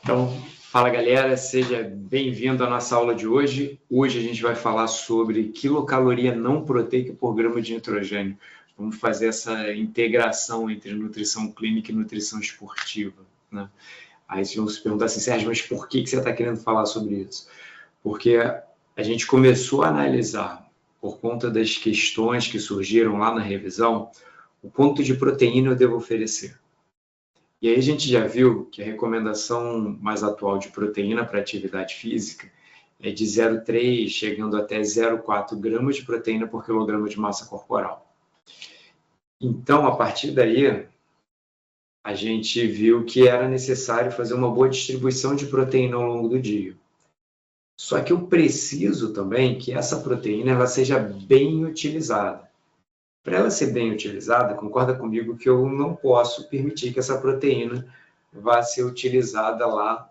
Então, fala galera, seja bem-vindo à nossa aula de hoje. Hoje a gente vai falar sobre quilocaloria não proteica por grama de nitrogênio. Vamos fazer essa integração entre nutrição clínica e nutrição esportiva, né? Aí vocês vão se perguntar assim, Sérgio, mas por que você está querendo falar sobre isso? Porque a gente começou a analisar, por conta das questões que surgiram lá na revisão, o quanto de proteína eu devo oferecer. E aí a gente já viu que a recomendação mais atual de proteína para atividade física é de 0,3 chegando até 0,4 gramas de proteína por quilograma de massa corporal. Então, a partir daí, a gente viu que era necessário fazer uma boa distribuição de proteína ao longo do dia. Só que eu preciso também que essa proteína ela seja bem utilizada. Para ela ser bem utilizada, concorda comigo que eu não posso permitir que essa proteína vá ser utilizada lá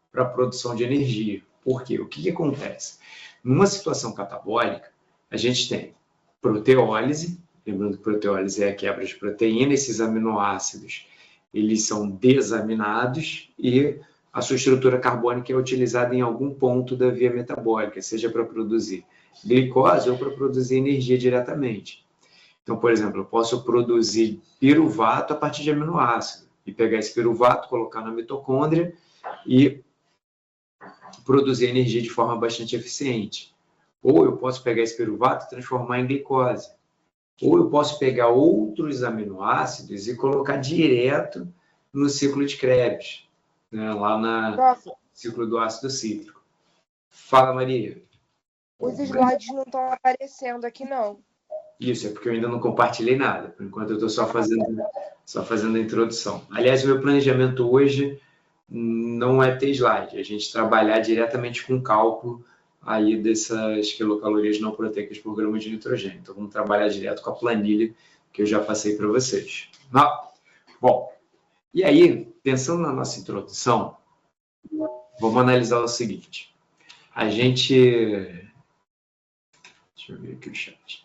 para a produção de energia. Por quê? O que acontece? Numa situação catabólica, a gente tem proteólise, lembrando que proteólise é a quebra de proteína, esses aminoácidos eles são desaminados e a sua estrutura carbônica é utilizada em algum ponto da via metabólica, seja para produzir glicose ou para produzir energia diretamente. Então, por exemplo, eu posso produzir piruvato a partir de aminoácido e pegar esse piruvato, colocar na mitocôndria e produzir energia de forma bastante eficiente. Ou eu posso pegar esse piruvato e transformar em glicose. Ou eu posso pegar outros aminoácidos e colocar direto no ciclo de Krebs, né, lá no ciclo do ácido cítrico. Fala, Maria. Os slides não estão aparecendo aqui, não. Isso, é porque eu ainda não compartilhei nada. Por enquanto eu estou só fazendo a introdução. Aliás, o meu planejamento hoje não é ter slide, é a gente trabalhar diretamente com cálculo aí dessas quilocalorias não proteicas por grama de nitrogênio. Então, vamos trabalhar direto com a planilha que eu já passei para vocês. Bom, e aí, pensando na nossa introdução, vamos analisar o seguinte. A gente... Deixa eu ver aqui o chat.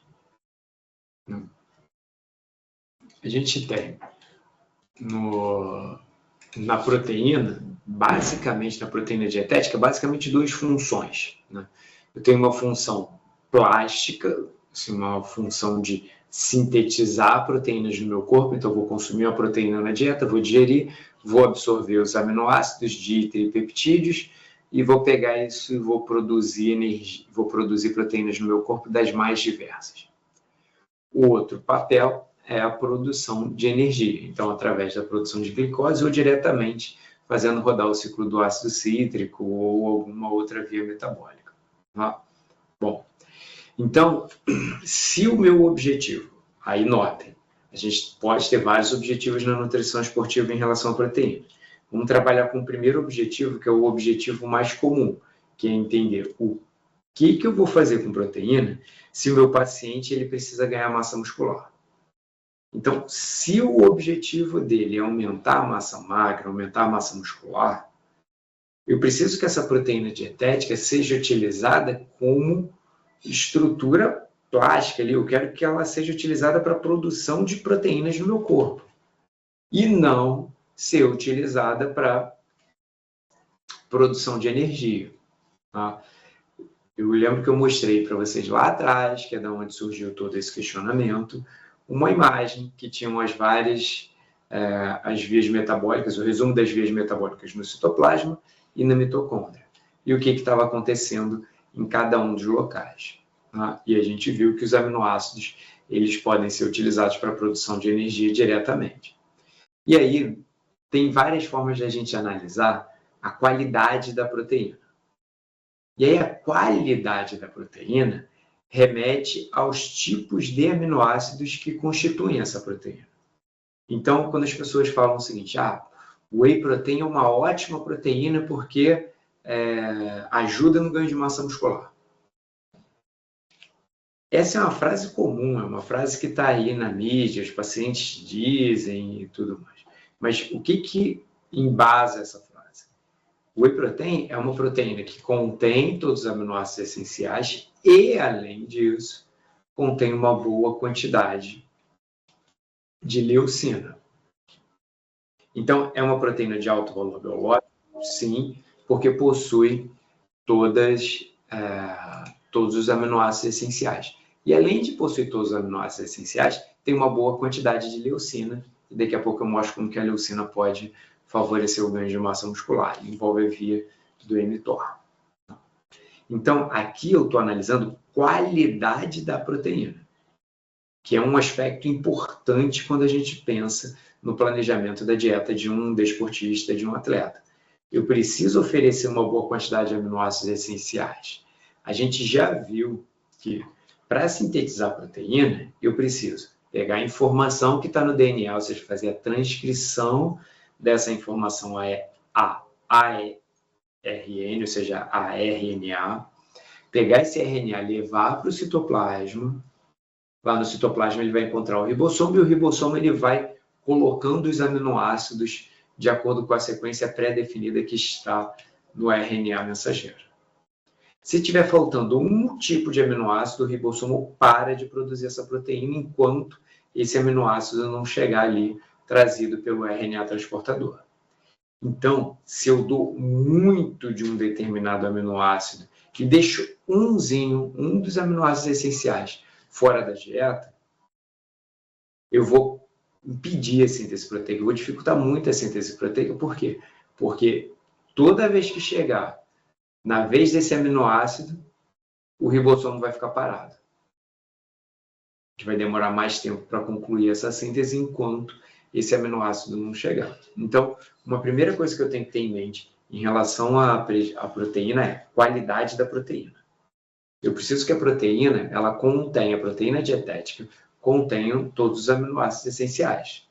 A gente tem na proteína, basicamente na proteína dietética, basicamente duas funções, né? Eu tenho uma função plástica, assim, uma função de sintetizar proteínas no meu corpo, então eu vou consumir uma proteína na dieta, vou digerir, vou absorver os aminoácidos, diiteripeptídeos, e vou pegar isso e vou produzir energia, vou produzir proteínas no meu corpo das mais diversas. O outro papel é a produção de energia, então através da produção de glicose ou diretamente fazendo rodar o ciclo do ácido cítrico ou alguma outra via metabólica. Tá? Bom, então, se o meu objetivo, aí notem, a gente pode ter vários objetivos na nutrição esportiva em relação à proteína. Vamos trabalhar com o primeiro objetivo, que é o objetivo mais comum, que é entender o que eu vou fazer com proteína se o meu paciente ele precisa ganhar massa muscular. Então, se o objetivo dele é aumentar a massa magra, aumentar a massa muscular, eu preciso que essa proteína dietética seja utilizada como estrutura plástica ali. Eu quero que ela seja utilizada para a produção de proteínas no meu corpo e não ser utilizada para produção de energia. Tá? Eu lembro que eu mostrei para vocês lá atrás, que é da onde surgiu todo esse questionamento, uma imagem que tinha as várias as vias metabólicas, o resumo das vias metabólicas no citoplasma e na mitocôndria. E o que estava acontecendo em cada um dos locais. Tá? E a gente viu que os aminoácidos eles podem ser utilizados para a produção de energia diretamente. E aí, tem várias formas de a gente analisar a qualidade da proteína. E aí, a qualidade da proteína remete aos tipos de aminoácidos que constituem essa proteína. Então, quando as pessoas falam o seguinte, o whey protein é uma ótima proteína porque ajuda no ganho de massa muscular. Essa é uma frase comum, é uma frase que está aí na mídia, os pacientes dizem e tudo mais. Mas o que embasa essa frase? O whey protein é uma proteína que contém todos os aminoácidos essenciais e, além disso, contém uma boa quantidade de leucina. Então, é uma proteína de alto valor biológico sim, porque possui todos os aminoácidos essenciais. E além de possuir todos os aminoácidos essenciais, tem uma boa quantidade de leucina, e daqui a pouco eu mostro como que a leucina pode favorecer o ganho de massa muscular, envolve a via do mTOR. Então, aqui eu estou analisando qualidade da proteína, que é um aspecto importante quando a gente pensa no planejamento da dieta de um desportista, de um atleta. Eu preciso oferecer uma boa quantidade de aminoácidos essenciais. A gente já viu que, para sintetizar proteína, eu preciso pegar a informação que está no DNA, ou seja, fazer a transcrição dessa informação a ARN, ou seja, a RNA, pegar esse RNA, levar para o citoplasma. Lá no citoplasma ele vai encontrar o ribossomo, e o ribossomo ele vai colocando os aminoácidos de acordo com a sequência pré-definida que está no RNA mensageiro. Se tiver faltando um tipo de aminoácido, o ribossomo para de produzir essa proteína enquanto esse aminoácido não chegar ali trazido pelo RNA transportador. Então, se eu dou muito de um determinado aminoácido e deixo um dos aminoácidos essenciais fora da dieta, eu vou impedir a síntese proteica, eu vou dificultar muito a síntese proteica. Por quê? Porque toda vez que chegar na vez desse aminoácido, o ribossomo vai ficar parado. A gente vai demorar mais tempo para concluir essa síntese enquanto esse aminoácido não chegar. Então, uma primeira coisa que eu tenho que ter em mente em relação à proteína é a qualidade da proteína. Eu preciso que a proteína, ela contenha, a proteína dietética, contenha todos os aminoácidos essenciais.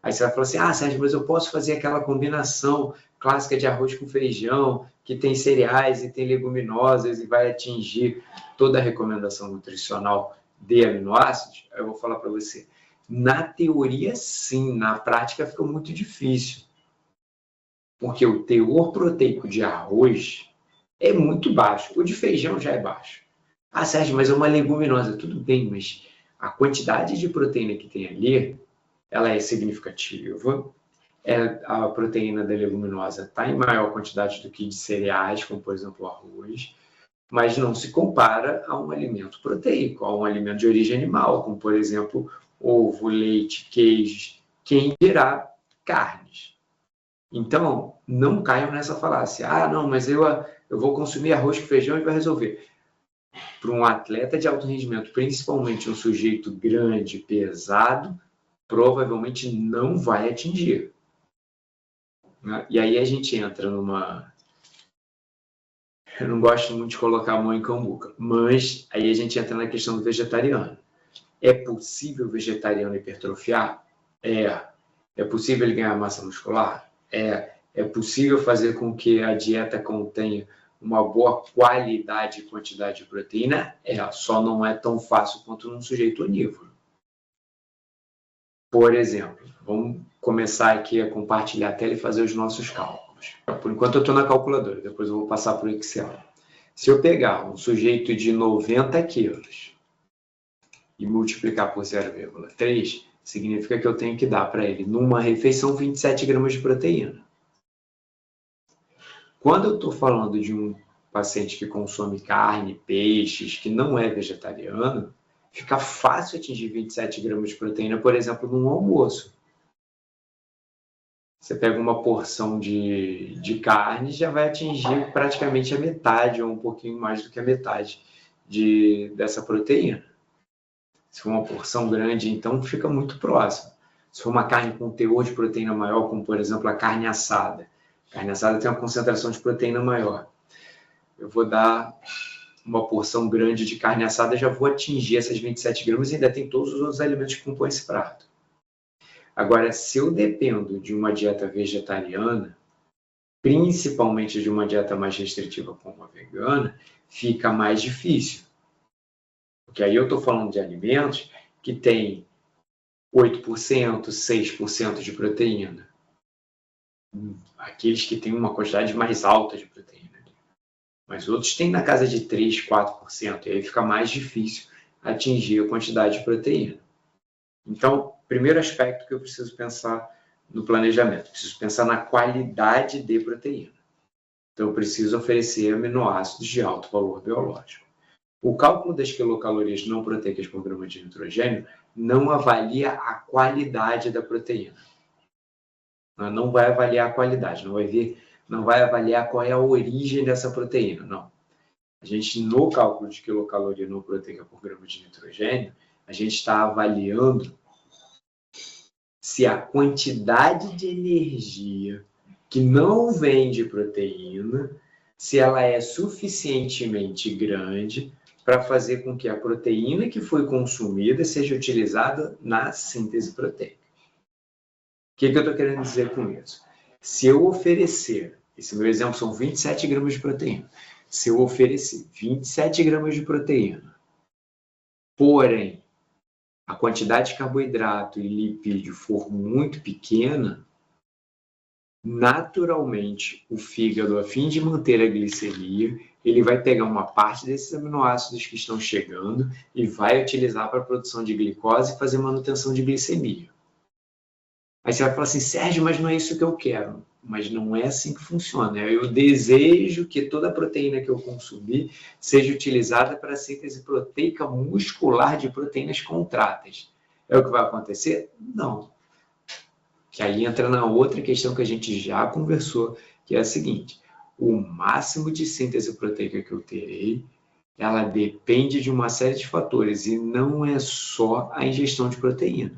Aí você vai falar assim, Sérgio, mas eu posso fazer aquela combinação clássica de arroz com feijão, que tem cereais e tem leguminosas e vai atingir toda a recomendação nutricional de aminoácidos? Eu vou falar para você. Na teoria, sim. Na prática, fica muito difícil. Porque o teor proteico de arroz é muito baixo. O de feijão já é baixo. Sérgio, mas é uma leguminosa. Tudo bem, mas a quantidade de proteína que tem ali, ela é significativa. A proteína da leguminosa está em maior quantidade do que de cereais, como por exemplo o arroz, mas não se compara a um alimento proteico, a um alimento de origem animal, como por exemplo ovo, leite, queijos, quem dirá carnes. Então, não caiam nessa falácia. Não, mas eu vou consumir arroz com feijão e vai resolver. Para um atleta de alto rendimento, principalmente um sujeito grande, pesado, provavelmente não vai atingir. E aí a gente entra numa... Eu não gosto muito de colocar a mão em cambuca, mas aí a gente entra na questão do vegetariano. É possível o vegetariano hipertrofiar? É possível ele ganhar massa muscular? É possível fazer com que a dieta contenha uma boa qualidade e quantidade de proteína? Só não é tão fácil quanto num sujeito onívoro. Por exemplo, vamos começar aqui a compartilhar a tela e fazer os nossos cálculos. Por enquanto eu estou na calculadora, depois eu vou passar para o Excel. Se eu pegar um sujeito de 90 quilos e multiplicar por 0,3, significa que eu tenho que dar para ele, numa refeição, 27 gramas de proteína. Quando eu estou falando de um paciente que consome carne, peixes, que não é vegetariano, fica fácil atingir 27 gramas de proteína, por exemplo, num almoço. Você pega uma porção de carne, já vai atingir praticamente a metade, ou um pouquinho mais do que a metade dessa proteína. Se for uma porção grande, então fica muito próximo. Se for uma carne com teor de proteína maior, como por exemplo a carne assada. A carne assada tem uma concentração de proteína maior. Eu vou dar uma porção grande de carne assada, já vou atingir essas 27 gramas e ainda tem todos os outros alimentos que compõem esse prato. Agora, se eu dependo de uma dieta vegetariana, principalmente de uma dieta mais restritiva como a vegana, fica mais difícil. Porque aí eu estou falando de alimentos que têm 8%, 6% de proteína. Aqueles que têm uma quantidade mais alta de proteína. Mas outros têm na casa de 3%, 4%. E aí fica mais difícil atingir a quantidade de proteína. Então, primeiro aspecto que eu preciso pensar no planejamento. Preciso pensar na qualidade de proteína. Então, eu preciso oferecer aminoácidos de alto valor biológico. O cálculo das quilocalorias não proteicas por grama de nitrogênio não avalia a qualidade da proteína. Não vai avaliar a qualidade, não vai avaliar qual é a origem dessa proteína, não. A gente, no cálculo de quilocaloria não proteica por grama de nitrogênio, a gente está avaliando se a quantidade de energia que não vem de proteína, se ela é suficientemente grande para fazer com que a proteína que foi consumida seja utilizada na síntese proteica. O que eu estou querendo dizer com isso? Se eu oferecer, esse meu exemplo são 27 gramas de proteína, se eu oferecer 27 gramas de proteína, porém, a quantidade de carboidrato e lipídio for muito pequena, naturalmente, o fígado, a fim de manter a glicemia, ele vai pegar uma parte desses aminoácidos que estão chegando e vai utilizar para a produção de glicose e fazer manutenção de glicemia. Aí você vai falar assim, Sérgio, mas não é isso que eu quero. Mas não é assim que funciona. Eu desejo que toda a proteína que eu consumir seja utilizada para a síntese proteica muscular de proteínas contráteis. É o que vai acontecer? Não. Que aí entra na outra questão que a gente já conversou, que é a seguinte: o máximo de síntese proteica que eu terei, ela depende de uma série de fatores e não é só a ingestão de proteína.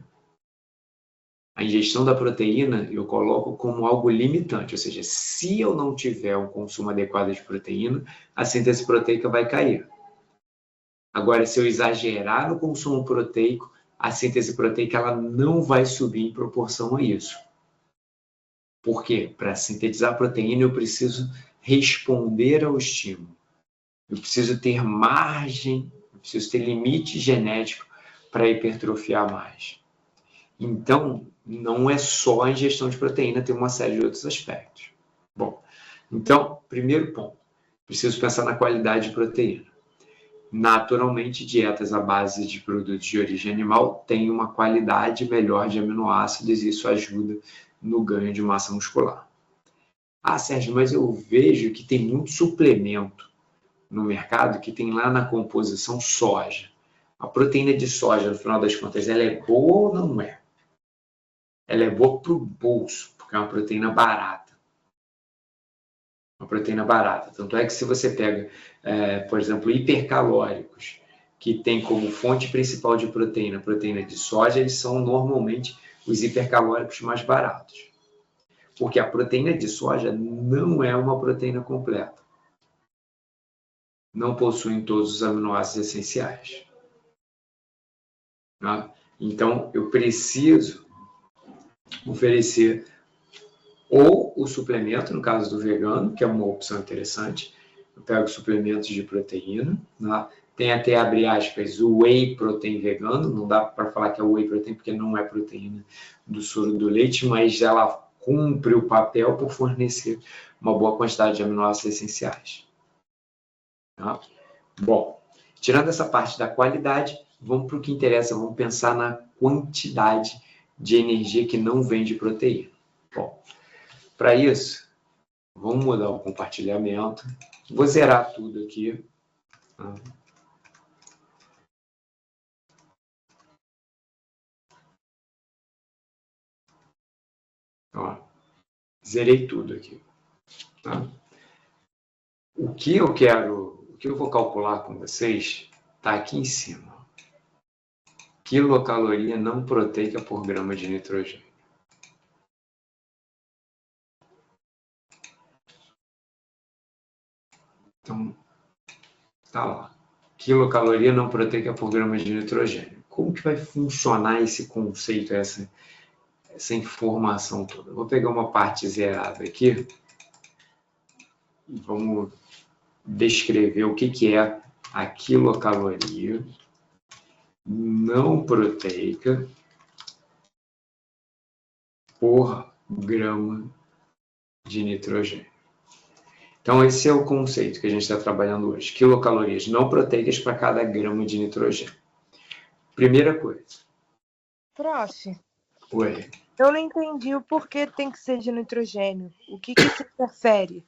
A ingestão da proteína eu coloco como algo limitante, ou seja, se eu não tiver um consumo adequado de proteína, a síntese proteica vai cair. Agora, se eu exagerar no consumo proteico, a síntese proteica ela não vai subir em proporção a isso. Por quê? Para sintetizar proteína, eu preciso responder ao estímulo. Eu preciso ter margem, eu preciso ter limite genético para hipertrofiar mais. Então, não é só a ingestão de proteína, tem uma série de outros aspectos. Bom, então, primeiro ponto, preciso pensar na qualidade de proteína. Naturalmente, dietas à base de produtos de origem animal têm uma qualidade melhor de aminoácidos e isso ajuda no ganho de massa muscular. Ah, Sérgio, mas eu vejo que tem muito suplemento no mercado que tem lá na composição soja. A proteína de soja, no final das contas, ela é boa ou não é? Ela é boa para o bolso, porque é uma proteína barata. Uma proteína barata. Tanto é que se você pega, por exemplo, hipercalóricos, que tem como fonte principal de proteína de soja, eles são normalmente os hipercalóricos mais baratos. Porque a proteína de soja não é uma proteína completa. Não possui todos os aminoácidos essenciais. Tá? Então, eu preciso oferecer ou o suplemento, no caso do vegano, que é uma opção interessante. Eu pego suplementos de proteína. Tá? Tem até, abre aspas, o whey protein vegano. Não dá para falar que é whey protein, porque não é proteína do soro do leite, mas ela cumpre o papel por fornecer uma boa quantidade de aminoácidos essenciais. Tá? Bom, tirando essa parte da qualidade, vamos para o que interessa, vamos pensar na quantidade de energia que não vem de proteína. Bom, para isso, vamos mudar o compartilhamento. Vou zerar tudo aqui. Ó, zerei tudo aqui. Tá? O que eu vou calcular com vocês está aqui em cima. Quilocaloria não proteica por grama de nitrogênio. Então, tá lá. Quilocaloria não proteica por grama de nitrogênio. Como que vai funcionar esse conceito, essa informação toda? Eu vou pegar uma parte zerada aqui e vamos descrever o que é a quilocaloria não proteica por grama de nitrogênio. Então, esse é o conceito que a gente está trabalhando hoje. Quilocalorias não proteicas para cada grama de nitrogênio. Primeira coisa. Prof. Oi. Eu não entendi o porquê tem que ser de nitrogênio. O que isso interfere?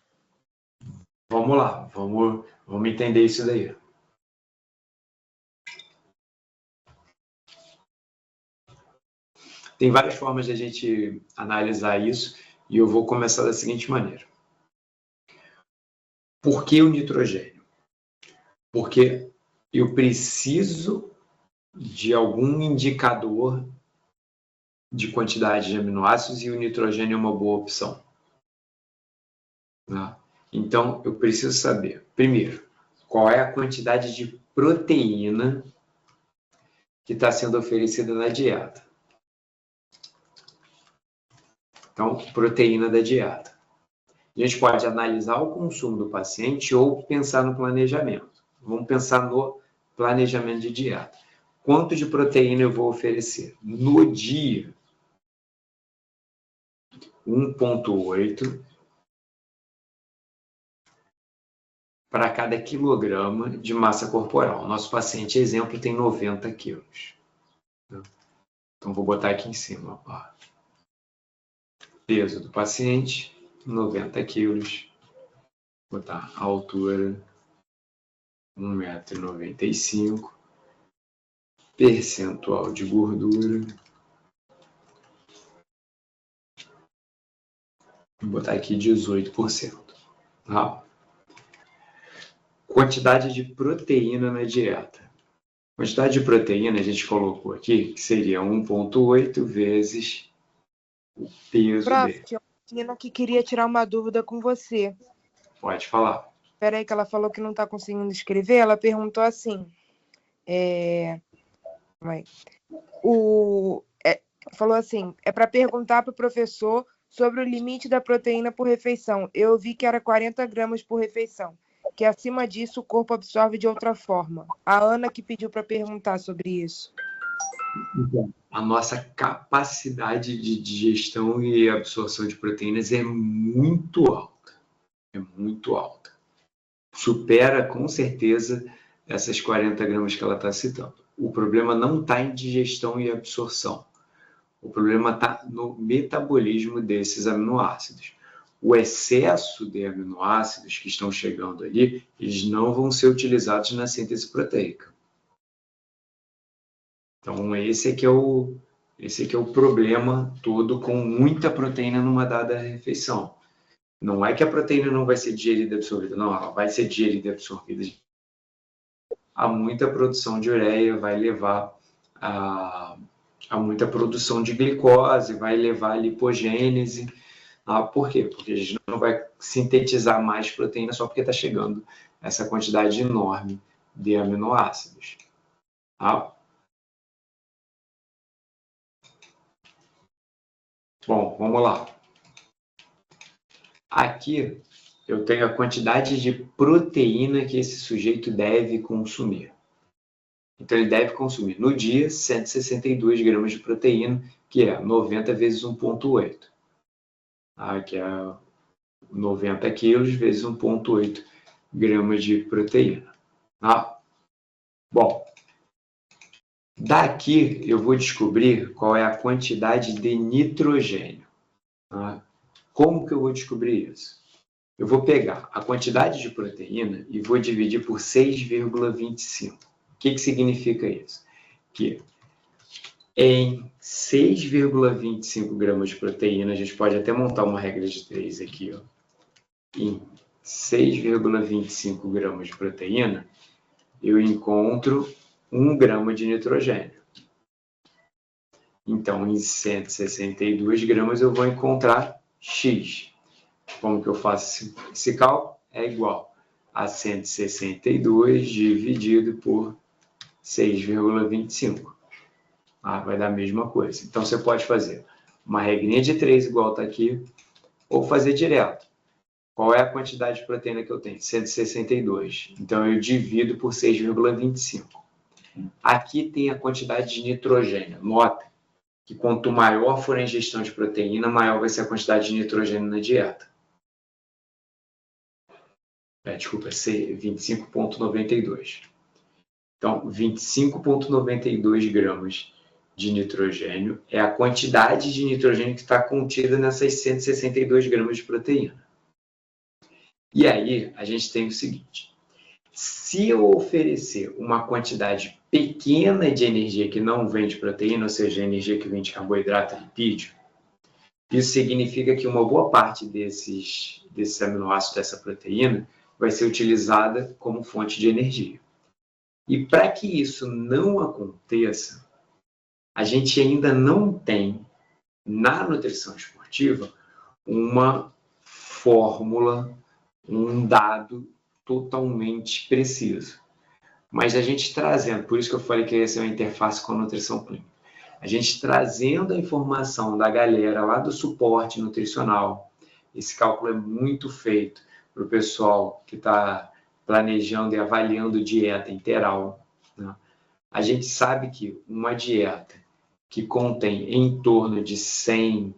Vamos lá, vamos entender isso daí. Tem várias formas de a gente analisar isso e eu vou começar da seguinte maneira. Por que o nitrogênio? Porque eu preciso de algum indicador de quantidade de aminoácidos e o nitrogênio é uma boa opção. Tá? Então, eu preciso saber, primeiro, qual é a quantidade de proteína que está sendo oferecida na dieta. Então, proteína da dieta. A gente pode analisar o consumo do paciente ou pensar no planejamento. Vamos pensar no planejamento de dieta. Quanto de proteína eu vou oferecer? No dia, 1,8 para cada quilograma de massa corporal. Nosso paciente, exemplo, tem 90 quilos. Então, vou botar aqui em cima. Ó. Peso do paciente, 90 quilos. Vou botar a altura, 1,95 m. Percentual de gordura. Vou botar aqui 18%. Tá? Quantidade de proteína na dieta. Quantidade de proteína a gente colocou aqui, que seria 1,8 vezes o peso dele. Tinha uma menina que queria tirar uma dúvida com você. Pode falar. Espera aí que ela falou que não está conseguindo escrever. Ela perguntou assim. Falou assim, é para perguntar para o professor sobre o limite da proteína por refeição. Eu vi que era 40 gramas por refeição, que acima disso o corpo absorve de outra forma. A Ana que pediu para perguntar sobre isso. A nossa capacidade de digestão e absorção de proteínas é muito alta. É muito alta. Supera, com certeza, essas 40 gramas que ela está citando. O problema não está em digestão e absorção. O problema está no metabolismo desses aminoácidos. O excesso de aminoácidos que estão chegando ali, eles não vão ser utilizados na síntese proteica. Então, esse aqui é o problema todo com muita proteína numa dada refeição. Não é que a proteína não vai ser digerida e absorvida, não, ela vai ser digerida e absorvida. Há muita produção de ureia, vai levar a muita produção de glicose, vai levar a lipogênese. Por quê? Porque a gente não vai sintetizar mais proteína só porque está chegando essa quantidade enorme de aminoácidos. Bom, vamos lá. Aqui eu tenho a quantidade de proteína que esse sujeito deve consumir. Então, ele deve consumir no dia 162 gramas de proteína, que é 90 vezes 1,8. Que é 90 quilos vezes 1,8 gramas de proteína. Bom, daqui eu vou descobrir qual é a quantidade de nitrogênio. Como que eu vou descobrir isso? Eu vou pegar a quantidade de proteína e vou dividir por 6,25. O que significa isso? Que em 6,25 gramas de proteína, a gente pode até montar uma regra de 3 aqui. Em 6,25 gramas de proteína, eu encontro 1 grama de nitrogênio. Então, em 162 gramas, eu vou encontrar X. Como que eu faço esse cálculo? É igual a 162 dividido por 6,25. Vai dar a mesma coisa. Então, você pode fazer uma regrinha de 3 igual está aqui, ou fazer direto. Qual é a quantidade de proteína que eu tenho? 162. Então, eu divido por 6,25. Aqui tem a quantidade de nitrogênio. Nota que quanto maior for a ingestão de proteína, maior vai ser a quantidade de nitrogênio na dieta. Desculpa, 25,92. Então, 25,92 gramas de nitrogênio é a quantidade de nitrogênio que está contida nessas 162 gramas de proteína. E aí, a gente tem o seguinte. Se eu oferecer uma quantidade pequena de energia que não vem de proteína, ou seja, energia que vem de carboidrato e lipídio, isso significa que uma boa parte desses aminoácidos dessa proteína vai ser utilizada como fonte de energia. E para que isso não aconteça, a gente ainda não tem, na nutrição esportiva, uma fórmula, um dado totalmente preciso. Mas a gente trazendo, por isso que eu falei que ia ser uma interface com a nutrição clínica, a gente trazendo a informação da galera lá do suporte nutricional, esse cálculo é muito feito para o pessoal que está planejando e avaliando dieta integral, né? A gente sabe que uma dieta que contém em torno de 100,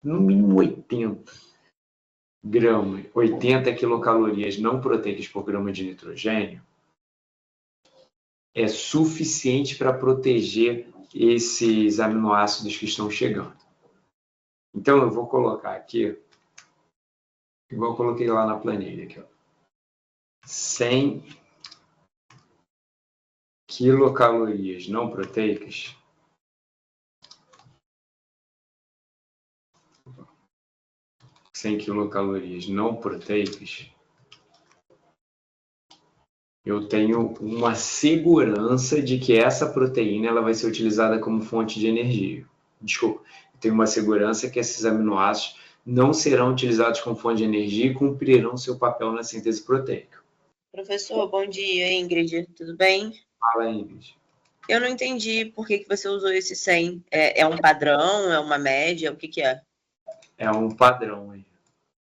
no mínimo 80 gramas, 80 quilocalorias não proteicas por grama de nitrogênio, é suficiente para proteger esses aminoácidos que estão chegando. Então, eu vou colocar aqui, igual eu coloquei lá na planilha, aqui, ó, 100 quilocalorias não proteicas eu tenho uma segurança de que essa proteína ela vai ser utilizada como fonte de energia. Desculpa, eu tenho uma segurança que esses aminoácidos não serão utilizados como fonte de energia e cumprirão seu papel na síntese proteica. Professor, bom dia, Ingrid, tudo bem? Fala, Ingrid. Eu não entendi por que você usou esse 100. É um padrão, é uma média, o que é? É um padrão aí.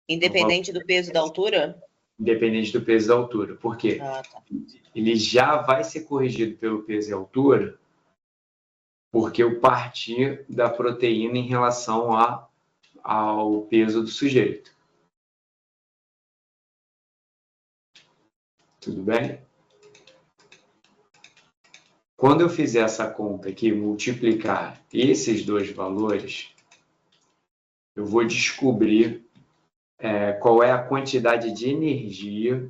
Independente do peso e da altura? Independente do peso e da altura. Por quê? Ah, tá. Ele já vai ser corrigido pelo peso e altura porque eu parti da proteína em relação ao peso do sujeito. Tudo bem? Quando eu fizer essa conta aqui, multiplicar esses dois valores, eu vou descobrir qual é a quantidade de energia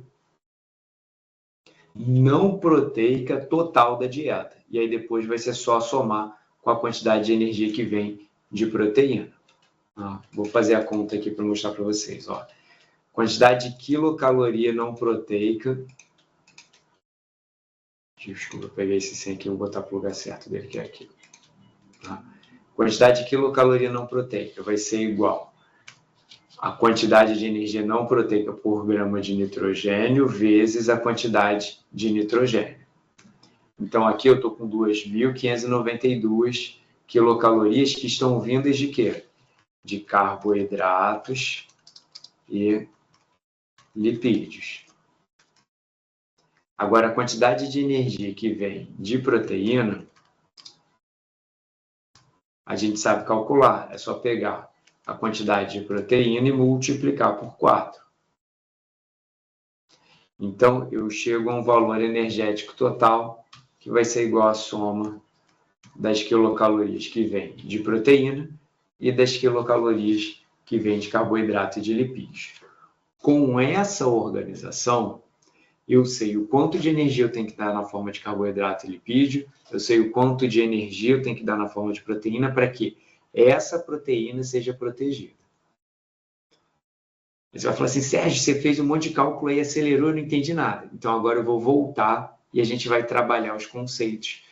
não proteica total da dieta. E aí depois vai ser só somar com a quantidade de energia que vem de proteína. Vou fazer a conta aqui para mostrar para vocês. Ó. Quantidade de quilocaloria não proteica. Desculpa, eu peguei esse 100 aqui, vou botar para o lugar certo dele, que é aqui. Quantidade de quilocaloria não proteica vai ser igual a quantidade de energia não proteica por grama de nitrogênio vezes a quantidade de nitrogênio. Então, aqui eu estou com 2.592 quilocalorias que estão vindas de quê? De carboidratos e lipídios. Agora, a quantidade de energia que vem de proteína, a gente sabe calcular. É só pegar a quantidade de proteína e multiplicar por 4. Então, eu chego a um valor energético total que vai ser igual à soma das quilocalorias que vem de proteína e das quilocalorias que vem de carboidrato e de lipídios. Com essa organização, eu sei o quanto de energia eu tenho que dar na forma de carboidrato e lipídio, eu sei o quanto de energia eu tenho que dar na forma de proteína para que essa proteína seja protegida. Você vai falar assim, Sérgio, você fez um monte de cálculo aí, acelerou, eu não entendi nada. Então agora eu vou voltar e a gente vai trabalhar os conceitos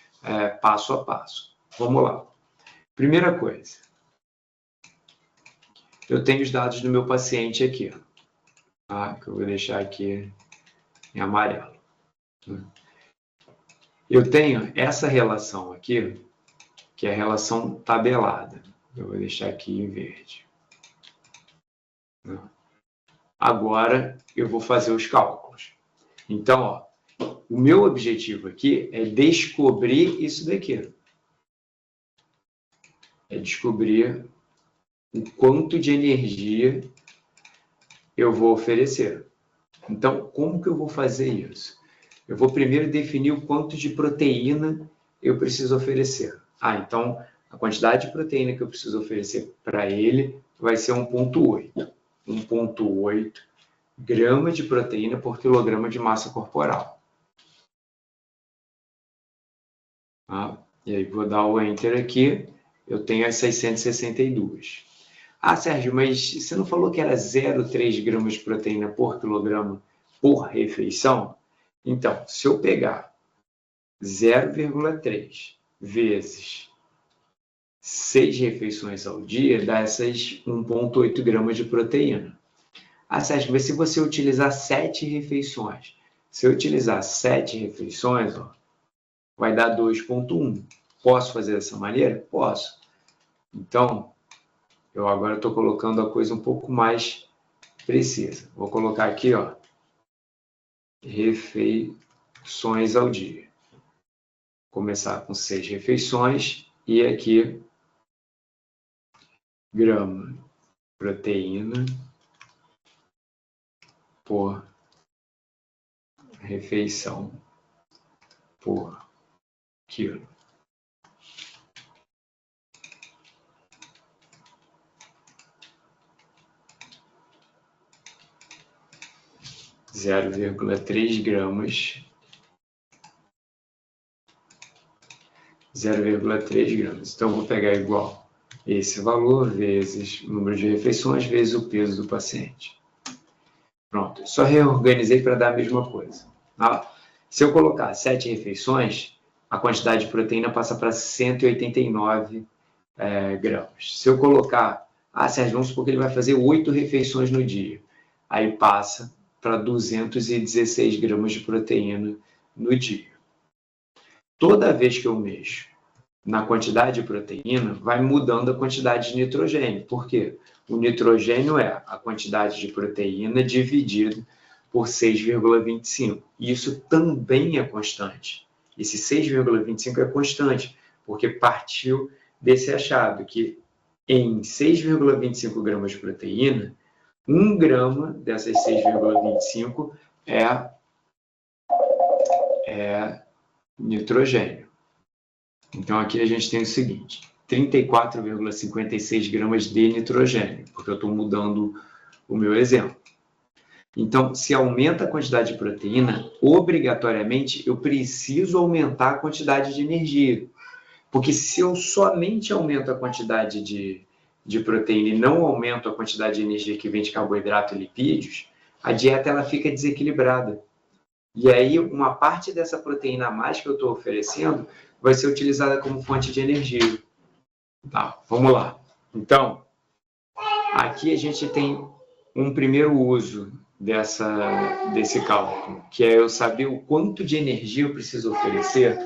passo a passo. Vamos lá. Primeira coisa, eu tenho os dados do meu paciente aqui, que eu vou deixar aqui em amarelo. Eu tenho essa relação aqui, que é a relação tabelada. Eu vou deixar aqui em verde. Agora eu vou fazer os cálculos. Então, ó, o meu objetivo aqui é descobrir isso daqui. É descobrir o quanto de energia eu vou oferecer. Então, como que eu vou fazer isso? Eu vou primeiro definir o quanto de proteína eu preciso oferecer. Então, a quantidade de proteína que eu preciso oferecer para ele vai ser 1,8. 1,8 grama de proteína por quilograma de massa corporal. Tá? E aí vou dar o Enter aqui, eu tenho as 662. Ah, Sérgio, mas você não falou que era 0,3 gramas de proteína por quilograma por refeição? Então, se eu pegar 0,3 vezes 6 refeições ao dia, dá essas 1,8 gramas de proteína. Ah, Sérgio, mas se você utilizar 7 refeições, se eu utilizar 7 refeições, ó, vai dar 2,1. Posso fazer dessa maneira? Posso. Então, eu agora estou colocando a coisa um pouco mais precisa. Vou colocar aqui, ó, refeições ao dia. Começar com 6 refeições e aqui grama proteína por refeição por quilo. Zero vírgula 3 gramas. 0,3 gramas. Então, vou pegar igual esse valor vezes o número de refeições vezes o peso do paciente. Pronto, só reorganizei para dar a mesma coisa. Tá? Se eu colocar 7 refeições, a quantidade de proteína passa para 189 gramas. Se eu colocar, Sérgio, vamos supor que ele vai fazer 8 refeições no dia. Aí passa para 216 gramas de proteína no dia. Toda vez que eu mexo na quantidade de proteína, vai mudando a quantidade de nitrogênio. Por quê? O nitrogênio é a quantidade de proteína dividido por 6,25. Isso também é constante. Esse 6,25 é constante, porque partiu desse achado que em 6,25 gramas de proteína, 1 grama dessas 6,25 é nitrogênio. Então, aqui a gente tem o seguinte, 34,56 gramas de nitrogênio, porque eu estou mudando o meu exemplo. Então, se aumenta a quantidade de proteína, obrigatoriamente eu preciso aumentar a quantidade de energia. Porque se eu somente aumento a quantidade de proteína e não aumento a quantidade de energia que vem de carboidrato e lipídios, a dieta ela fica desequilibrada. E aí, uma parte dessa proteína a mais que eu estou oferecendo vai ser utilizada como fonte de energia. Tá, vamos lá. Então, aqui a gente tem um primeiro uso desse cálculo, que é eu saber o quanto de energia eu preciso oferecer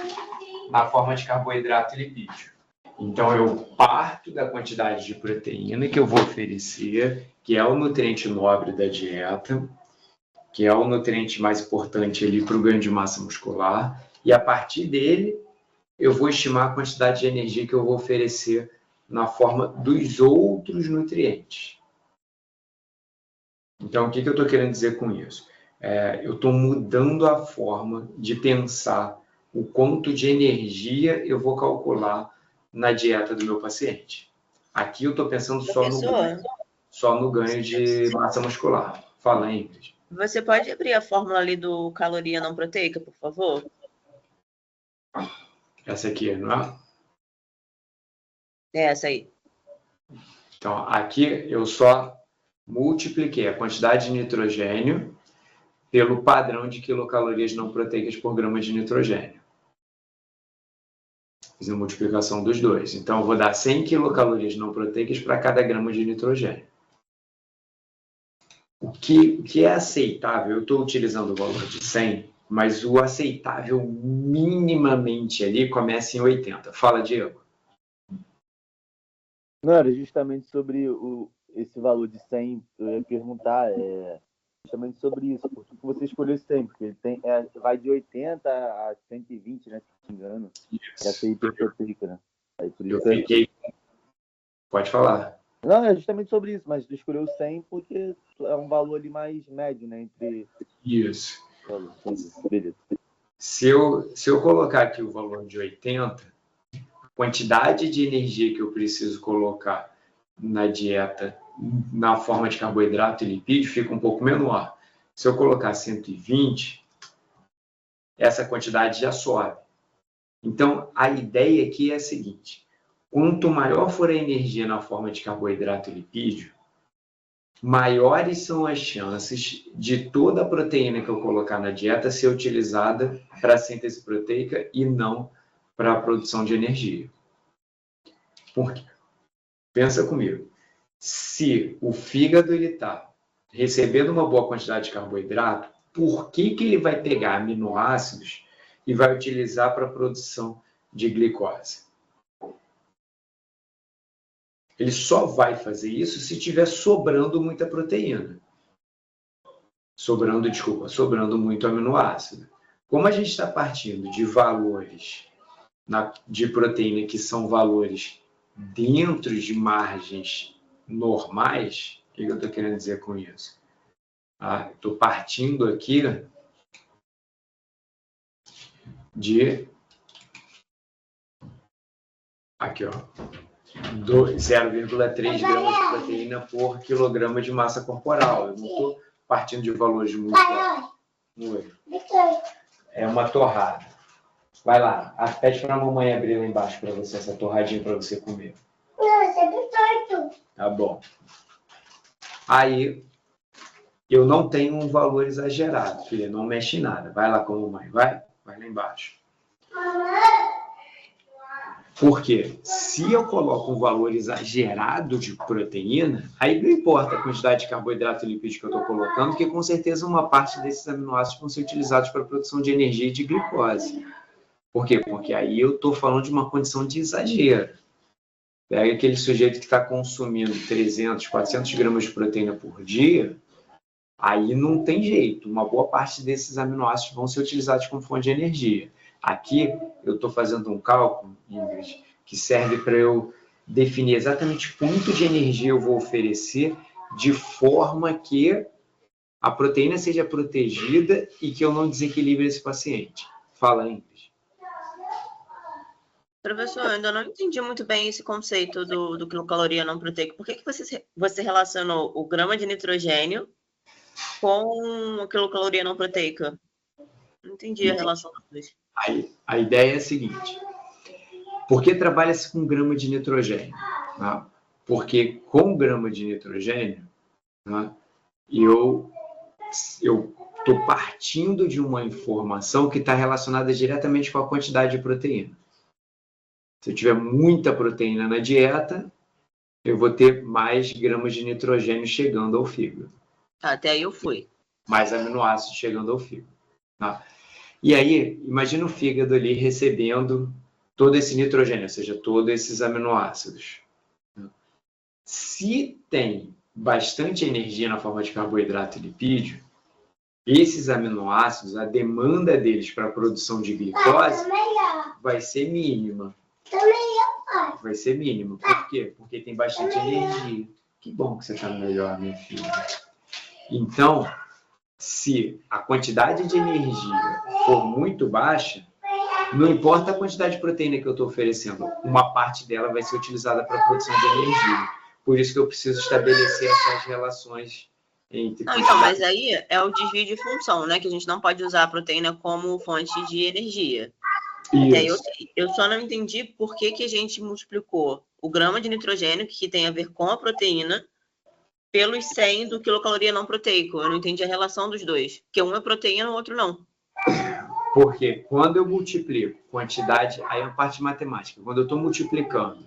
na forma de carboidrato e lipídio. Então, eu parto da quantidade de proteína que eu vou oferecer, que é o nutriente nobre da dieta, que é o nutriente mais importante ali para o ganho de massa muscular, e a partir dele eu vou estimar a quantidade de energia que eu vou oferecer na forma dos outros nutrientes. Então, o que eu estou querendo dizer com isso? Eu estou mudando a forma de pensar o quanto de energia eu vou calcular na dieta do meu paciente. Aqui eu estou pensando só no ganho de massa muscular. Fala, Ingrid. Você pode abrir a fórmula ali do caloria não proteica, por favor? Essa aqui, não é? É essa aí. Então, aqui eu só multipliquei a quantidade de nitrogênio pelo padrão de quilocalorias não proteicas por grama de nitrogênio. Fiz a multiplicação dos dois. Então, eu vou dar 100 quilocalorias não proteicas para cada grama de nitrogênio. O que é aceitável? Eu estou utilizando o valor de 100, mas o aceitável minimamente ali começa em 80. Fala, Diego. Não, era justamente sobre esse valor de 100, eu ia perguntar justamente sobre isso, por que você escolheu 100? Porque ele tem, vai de 80 a 120, né, se não me engano, essa hiperproteica, né? Aí, por isso eu fiquei... Pode falar. Não, é justamente sobre isso, mas tu escolheu 100 porque é um valor ali mais médio, né, entre... Isso. Beleza. Se eu colocar aqui o valor de 80, a quantidade de energia que eu preciso colocar na dieta, na forma de carboidrato e lipídio, fica um pouco menor. Se eu colocar 120, essa quantidade já sobe. Então, a ideia aqui é a seguinte: quanto maior for a energia na forma de carboidrato e lipídio, maiores são as chances de toda a proteína que eu colocar na dieta ser utilizada para a síntese proteica e não para a produção de energia. Por quê? Pensa comigo. Se o fígado está recebendo uma boa quantidade de carboidrato, por que ele vai pegar aminoácidos e vai utilizar para a produção de glicose? Ele só vai fazer isso se estiver sobrando muita proteína. Sobrando muito aminoácido. Como a gente está partindo de valores de proteína que são valores dentro de margens normais, o que eu estou querendo dizer com isso? Estou partindo aqui de 0,3 gramas de proteína por quilograma de massa corporal. Eu não estou partindo de valores muito altos. É uma torrada. Vai lá, pede para a mamãe abrir lá embaixo para você, essa torradinha para você comer. Não, você biscoito. Tá bom. Aí, eu não tenho um valor exagerado, filha, não mexe em nada. Vai lá com a mamãe, vai lá embaixo. Porque se eu coloco um valor exagerado de proteína, aí não importa a quantidade de carboidrato e lipídio que eu estou colocando, porque com certeza uma parte desses aminoácidos vão ser utilizados para a produção de energia e de glicose. Por quê? Porque aí eu estou falando de uma condição de exagero. Pega aquele sujeito que está consumindo 300, 400 gramas de proteína por dia, aí não tem jeito. Uma boa parte desses aminoácidos vão ser utilizados como fonte de energia. Aqui eu estou fazendo um cálculo, Ingrid, que serve para eu definir exatamente quanto de energia eu vou oferecer de forma que a proteína seja protegida e que eu não desequilibre esse paciente. Fala, Ingrid. Professor, eu ainda não entendi muito bem esse conceito do quilocaloria não proteica. Por que você relacionou o grama de nitrogênio com a quilocaloria não proteica? Não entendi a relação dos dois. A ideia é a seguinte: por que trabalha-se com grama de nitrogênio? Porque com grama de nitrogênio, eu estou partindo de uma informação que está relacionada diretamente com a quantidade de proteína. Se eu tiver muita proteína na dieta, eu vou ter mais gramas de nitrogênio chegando ao fígado. Até aí eu fui. Mais aminoácidos chegando ao fígado. E aí, imagina o fígado ali recebendo todo esse nitrogênio, ou seja, todos esses aminoácidos. Se tem bastante energia na forma de carboidrato e lipídio, esses aminoácidos, a demanda deles para a produção de glicose vai ser mínima. Vai ser mínimo. Por quê? Porque tem bastante energia. Que bom que você está melhor, minha filha. Então, se a quantidade de energia for muito baixa, não importa a quantidade de proteína que eu estou oferecendo, uma parte dela vai ser utilizada para a produção de energia. Por isso que eu preciso estabelecer essas relações entre... Não, então, mas aí é o desvio de função, né? Que a gente não pode usar a proteína como fonte de energia. Até eu só não entendi por que a gente multiplicou o grama de nitrogênio, que tem a ver com a proteína, pelos 100 do quilocaloria não proteico. Eu não entendi a relação dos dois. Porque um é proteína, o outro não. Porque quando eu multiplico quantidade, aí é a parte matemática. Quando eu estou multiplicando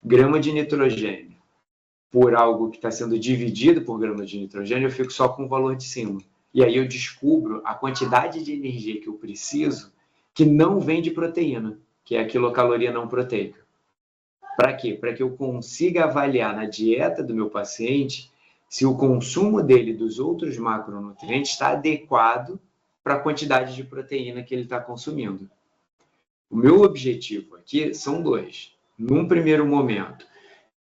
grama de nitrogênio por algo que está sendo dividido por grama de nitrogênio, eu fico só com o valor de cima. E aí eu descubro a quantidade de energia que eu preciso que não vem de proteína, que é a quilocaloria não proteica. Para quê? Para que eu consiga avaliar na dieta do meu paciente se o consumo dele dos outros macronutrientes está adequado para a quantidade de proteína que ele está consumindo. O meu objetivo aqui são dois. Num primeiro momento,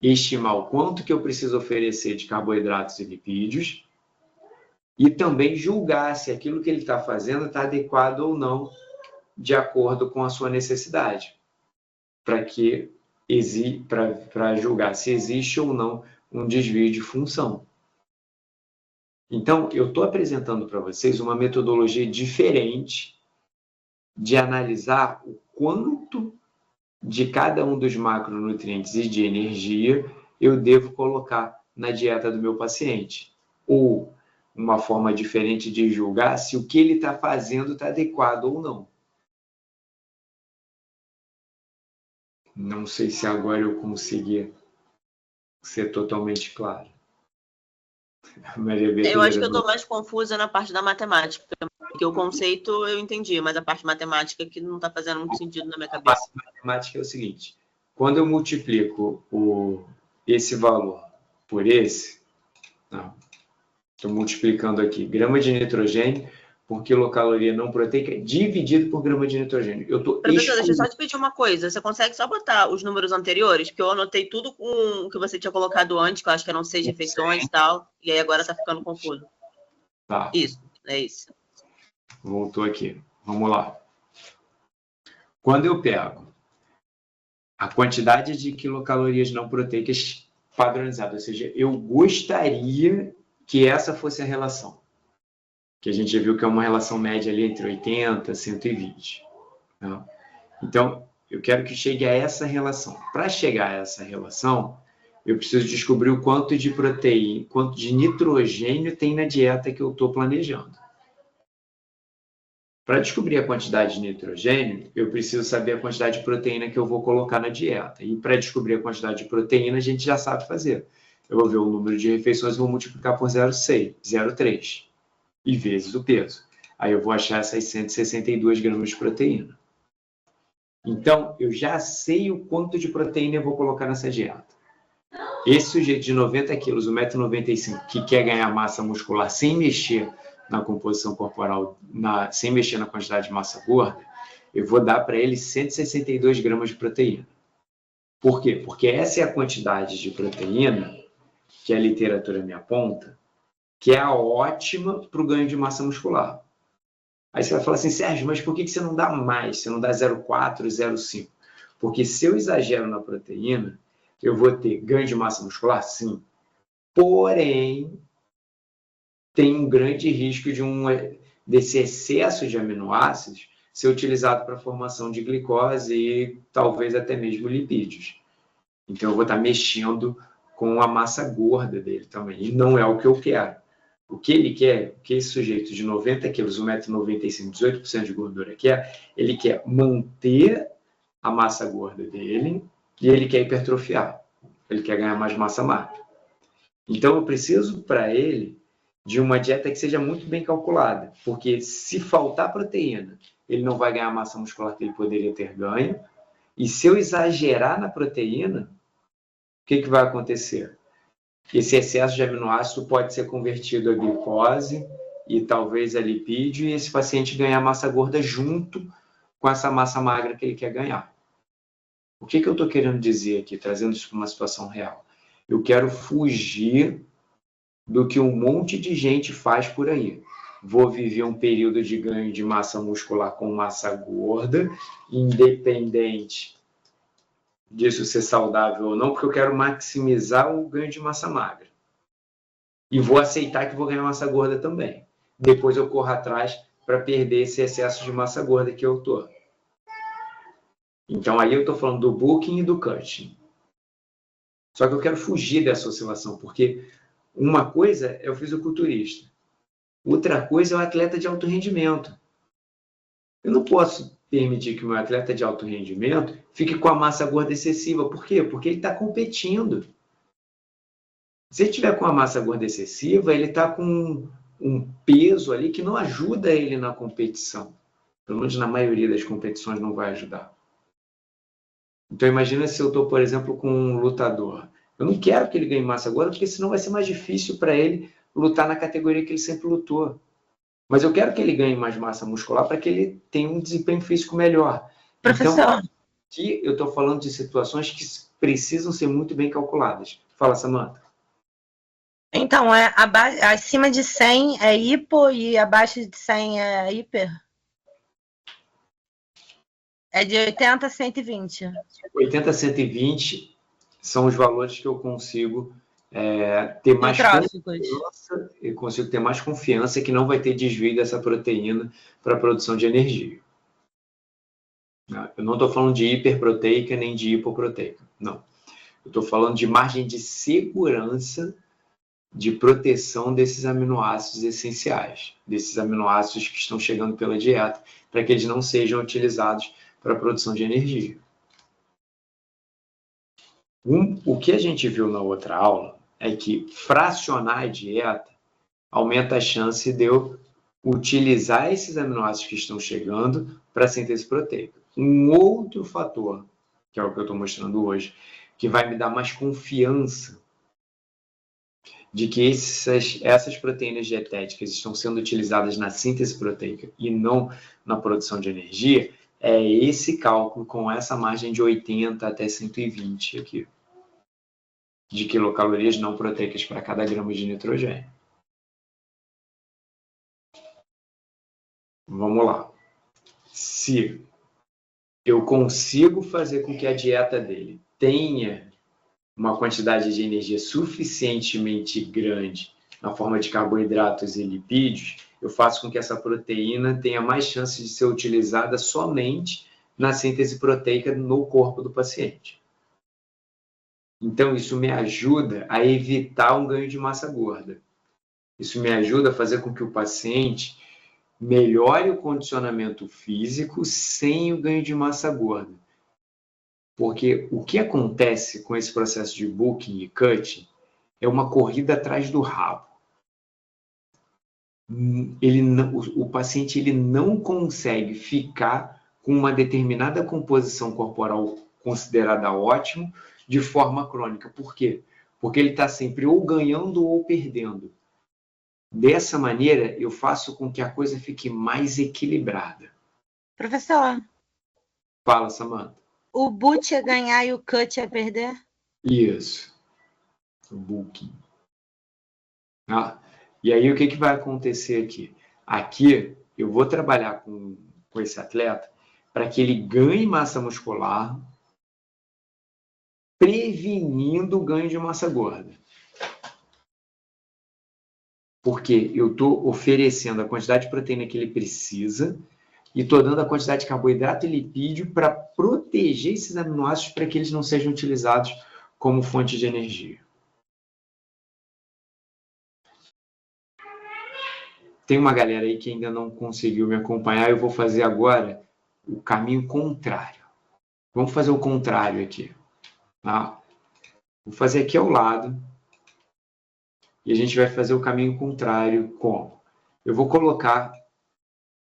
estimar o quanto que eu preciso oferecer de carboidratos e lipídios e também julgar se aquilo que ele está fazendo está adequado ou não de acordo com a sua necessidade, para julgar se existe ou não um desvio de função. Então, eu estou apresentando para vocês uma metodologia diferente de analisar o quanto de cada um dos macronutrientes e de energia eu devo colocar na dieta do meu paciente. Ou uma forma diferente de julgar se o que ele está fazendo está adequado ou não. Não sei se agora eu consegui ser totalmente claro. Maria Beatriz, eu acho que eu estou mais confusa na parte da matemática, porque o conceito eu entendi, mas a parte matemática que não está fazendo muito sentido na minha cabeça. A parte matemática é o seguinte: quando eu multiplico esse valor por esse, estou multiplicando aqui grama de nitrogênio por quilocaloria não proteica dividido por grama de nitrogênio. Professor, deixa eu só te pedir uma coisa. Você consegue só botar os números anteriores? Porque eu anotei tudo com o que você tinha colocado antes, que eu acho que eram 6 refeições e tal, e aí agora tá ficando confuso. Tá. Isso, é isso. Voltou aqui. Vamos lá. Quando eu pego a quantidade de quilocalorias não proteicas padronizada, ou seja, eu gostaria que essa fosse a relação, que a gente já viu que é uma relação média ali entre 80 e 120. Tá? Então, eu quero que chegue a essa relação. Para chegar a essa relação, eu preciso descobrir o quanto de proteína, quanto de nitrogênio tem na dieta que eu estou planejando. Para descobrir a quantidade de nitrogênio, eu preciso saber a quantidade de proteína que eu vou colocar na dieta. E para descobrir a quantidade de proteína, a gente já sabe fazer. Eu vou ver o número de refeições e vou multiplicar por 0,3 e vezes o peso. Aí eu vou achar essas 162 gramas de proteína. Então, eu já sei o quanto de proteína eu vou colocar nessa dieta. Esse sujeito de 90 quilos, 1,95 m, que quer ganhar massa muscular sem mexer na composição corporal, sem mexer na quantidade de massa gorda, eu vou dar para ele 162 gramas de proteína. Por quê? Porque essa é a quantidade de proteína que a literatura me aponta, que é a ótima para o ganho de massa muscular. Aí você vai falar assim, Sérgio, mas por que você não dá mais? Você não dá 0,4, 0,5? Porque se eu exagero na proteína, eu vou ter ganho de massa muscular? Sim. Porém, tem um grande risco desse excesso de aminoácidos ser utilizado para a formação de glicose e talvez até mesmo lipídios. Então, eu vou estar mexendo com a massa gorda dele também. E não é o que eu quero. O que ele quer, o que esse sujeito de 90 quilos, 1,95 m, 18% de gordura quer, ele quer manter a massa gorda dele e ele quer hipertrofiar. Ele quer ganhar mais massa magra. Então, eu preciso para ele de uma dieta que seja muito bem calculada, porque se faltar proteína, ele não vai ganhar a massa muscular que ele poderia ter ganho, e se eu exagerar na proteína, o que vai acontecer? Esse excesso de aminoácido pode ser convertido a glicose e talvez a lipídio, e esse paciente ganhar massa gorda junto com essa massa magra que ele quer ganhar. O que eu estou querendo dizer aqui, trazendo isso para uma situação real? Eu quero fugir do que um monte de gente faz por aí. Vou viver um período de ganho de massa muscular com massa gorda, independente disso ser saudável ou não, porque eu quero maximizar o ganho de massa magra. E vou aceitar que vou ganhar massa gorda também. Depois eu corro atrás para perder esse excesso de massa gorda que eu estou. Então aí eu estou falando do booking e do cutting. Só que eu quero fugir dessa oscilação, porque uma coisa é o fisiculturista, outra coisa é o atleta de alto rendimento. Eu não posso permitir que o meu atleta de alto rendimento fique com a massa gorda excessiva. Por quê? Porque ele está competindo. Se ele estiver com a massa gorda excessiva, ele está com um peso ali que não ajuda ele na competição. Pelo menos na maioria das competições não vai ajudar. Então imagina se eu estou, por exemplo, com um lutador. Eu não quero que ele ganhe massa gorda, porque senão vai ser mais difícil para ele lutar na categoria que ele sempre lutou. Mas eu quero que ele ganhe mais massa muscular para que ele tenha um desempenho físico melhor. Professor. Então, aqui eu estou falando de situações que precisam ser muito bem calculadas. Fala, Samantha. Então, acima de 100 é hipo e abaixo de 100 é hiper? É de 80 a 120. 80 a 120 são os valores que eu consigo ter mais Tróficos. confiança, eu consigo ter mais confiança que não vai ter desvio dessa proteína para a produção de energia. Eu não estou falando de hiperproteica nem de hipoproteica, não. Eu estou falando de margem de segurança de proteção desses aminoácidos essenciais, desses aminoácidos que estão chegando pela dieta, para que eles não sejam utilizados para a produção de energia. O que a gente viu na outra aula é que fracionar a dieta aumenta a chance de eu utilizar esses aminoácidos que estão chegando para a síntese proteica. Um outro fator, que é o que eu estou mostrando hoje, que vai me dar mais confiança de que essas proteínas dietéticas estão sendo utilizadas na síntese proteica e não na produção de energia, é esse cálculo com essa margem de 80 até 120 aqui, de quilocalorias não proteicas para cada grama de nitrogênio. Vamos lá. Se eu consigo fazer com que a dieta dele tenha uma quantidade de energia suficientemente grande na forma de carboidratos e lipídios, eu faço com que essa proteína tenha mais chance de ser utilizada somente na síntese proteica no corpo do paciente. Então, isso me ajuda a evitar um ganho de massa gorda. Isso me ajuda a fazer com que o paciente melhore o condicionamento físico sem o ganho de massa gorda. Porque o que acontece com esse processo de bulking e cutting é uma corrida atrás do rabo. O paciente ele não consegue ficar com uma determinada composição corporal considerada ótima de forma crônica. Por quê? Porque ele está sempre ou ganhando ou perdendo. Dessa maneira, eu faço com que a coisa fique mais equilibrada. Professor, Fala, Samantha. o boot é ganhar e o cut é perder? Isso. O bulking. E aí, o que vai acontecer aqui? Aqui, eu vou trabalhar com esse atleta para que ele ganhe massa muscular, prevenindo o ganho de massa gorda. Porque eu estou oferecendo a quantidade de proteína que ele precisa e estou dando a quantidade de carboidrato e lipídio para proteger esses aminoácidos para que eles não sejam utilizados como fonte de energia. Tem uma galera aí que ainda não conseguiu me acompanhar, eu vou fazer agora o caminho contrário. Vamos fazer o contrário aqui. Tá? Vou fazer aqui ao lado e a gente vai fazer o caminho contrário como? Eu vou colocar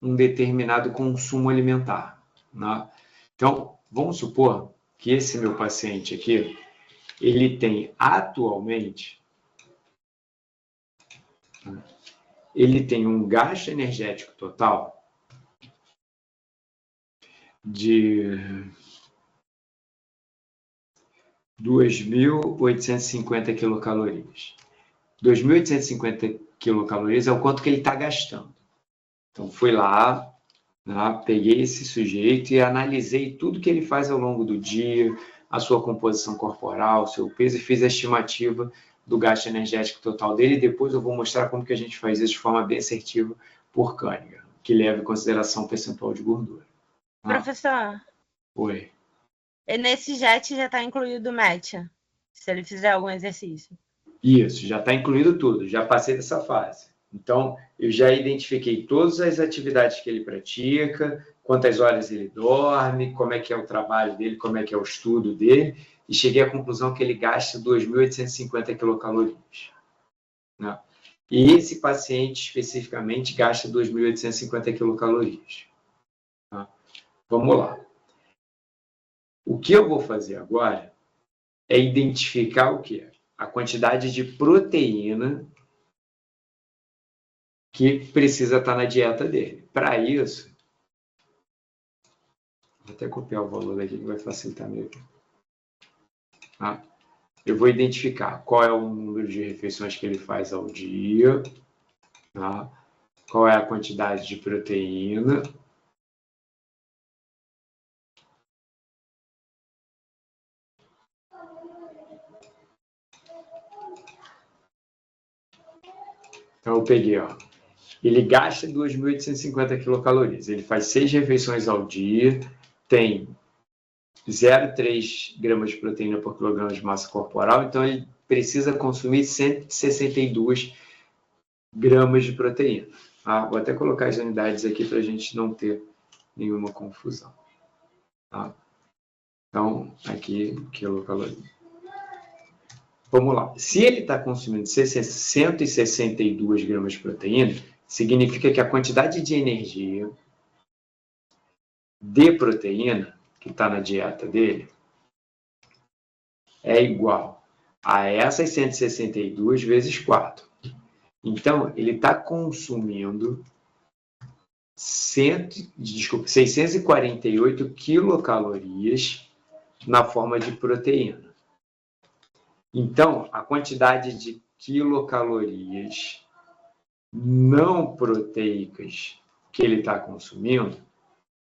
um determinado consumo alimentar. Tá? Então, vamos supor que esse meu paciente aqui, ele tem atualmente, ele tem um gasto energético total de 2.850 quilocalorias. 2.850 quilocalorias é o quanto que ele está gastando. Então, fui lá, peguei esse sujeito e analisei tudo que ele faz ao longo do dia, a sua composição corporal, seu peso, e fiz a estimativa do gasto energético total dele. E depois eu vou mostrar como que a gente faz isso de forma bem assertiva por Kahneman, que leva em consideração o percentual de gordura. Professor. Oi. Nesse JET já está incluído o match, se ele fizer algum exercício. Isso, já está incluído tudo, já passei dessa fase. Então, eu já identifiquei todas as atividades que ele pratica, quantas horas ele dorme, como é que é o trabalho dele, como é que é o estudo dele, e cheguei à conclusão que ele gasta 2.850 quilocalorias. Né? E esse paciente, especificamente, gasta 2.850 quilocalorias. Tá? Vamos lá. O que eu vou fazer agora é identificar o quê? A quantidade de proteína que precisa estar na dieta dele. Para isso, vou até copiar o valor aqui que vai facilitar meu. Eu vou identificar qual é o número de refeições que ele faz ao dia, tá? Qual é a quantidade de proteína, Então, eu peguei, ó. Ele gasta 2.850 quilocalorias. Ele faz 6 refeições ao dia, tem 0,3 gramas de proteína por quilograma de massa corporal, então ele precisa consumir 162 gramas de proteína. Ah, vou até colocar as unidades aqui para a gente não ter nenhuma confusão. Tá? Então, aqui, quilocaloria. Vamos lá. Se ele está consumindo 162 gramas de proteína, significa que a quantidade de energia de proteína que está na dieta dele é igual a essas 162 vezes 4. Então, ele está consumindo 648 quilocalorias na forma de proteína. Então, a quantidade de quilocalorias não proteicas que ele está consumindo,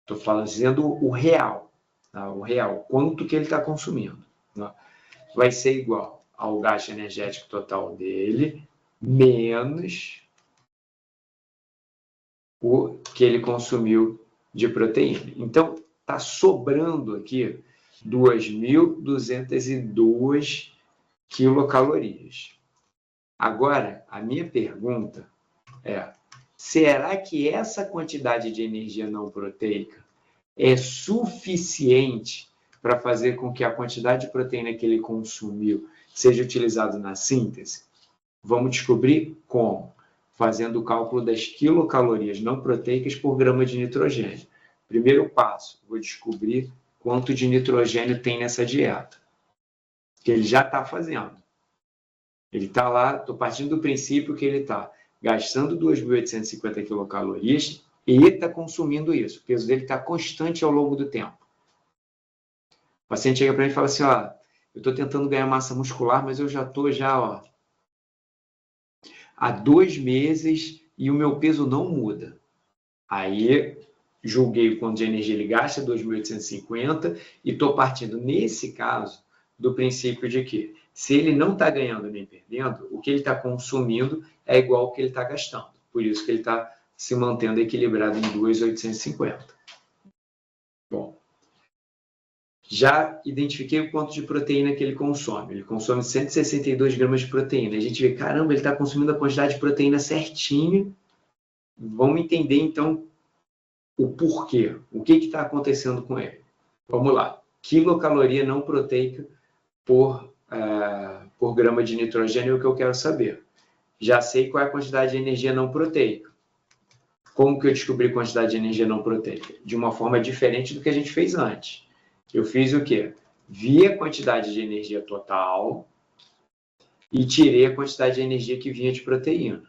estou fazendo o real, tá? O real, quanto que ele está consumindo, tá? Vai ser igual ao gasto energético total dele, menos o que ele consumiu de proteína. Então, está sobrando aqui 2.202 quilocalorias. Agora, a minha pergunta é, será que essa quantidade de energia não proteica é suficiente para fazer com que a quantidade de proteína que ele consumiu seja utilizada na síntese? Vamos descobrir como? Fazendo o cálculo das quilocalorias não proteicas por grama de nitrogênio. Primeiro passo, vou descobrir quanto de nitrogênio tem nessa dieta, que ele já está fazendo. Ele está lá, estou partindo do princípio que ele está gastando 2.850 quilocalorias e está consumindo isso. O peso dele está constante ao longo do tempo. O paciente chega para mim e fala assim, ó, eu estou tentando ganhar massa muscular, mas eu já estou há 2 meses e o meu peso não muda. Aí, julguei o quanto de energia ele gasta, 2.850, e estou partindo, nesse caso, do princípio de que, se ele não está ganhando nem perdendo, o que ele está consumindo é igual ao que ele está gastando. Por isso que ele está se mantendo equilibrado em 2.850. Bom, já identifiquei o quanto de proteína que ele consome. Ele consome 162 gramas de proteína. A gente vê, caramba, ele está consumindo a quantidade de proteína certinho. Vamos entender, então, o porquê. O que está acontecendo com ele? Vamos lá. Quilocaloria não proteica por grama de nitrogênio é o que eu quero saber. Já sei qual é a quantidade de energia não proteica. Como que eu descobri a quantidade de energia não proteica? De uma forma diferente do que a gente fez antes. Eu fiz o quê? Vi a quantidade de energia total e tirei a quantidade de energia que vinha de proteína.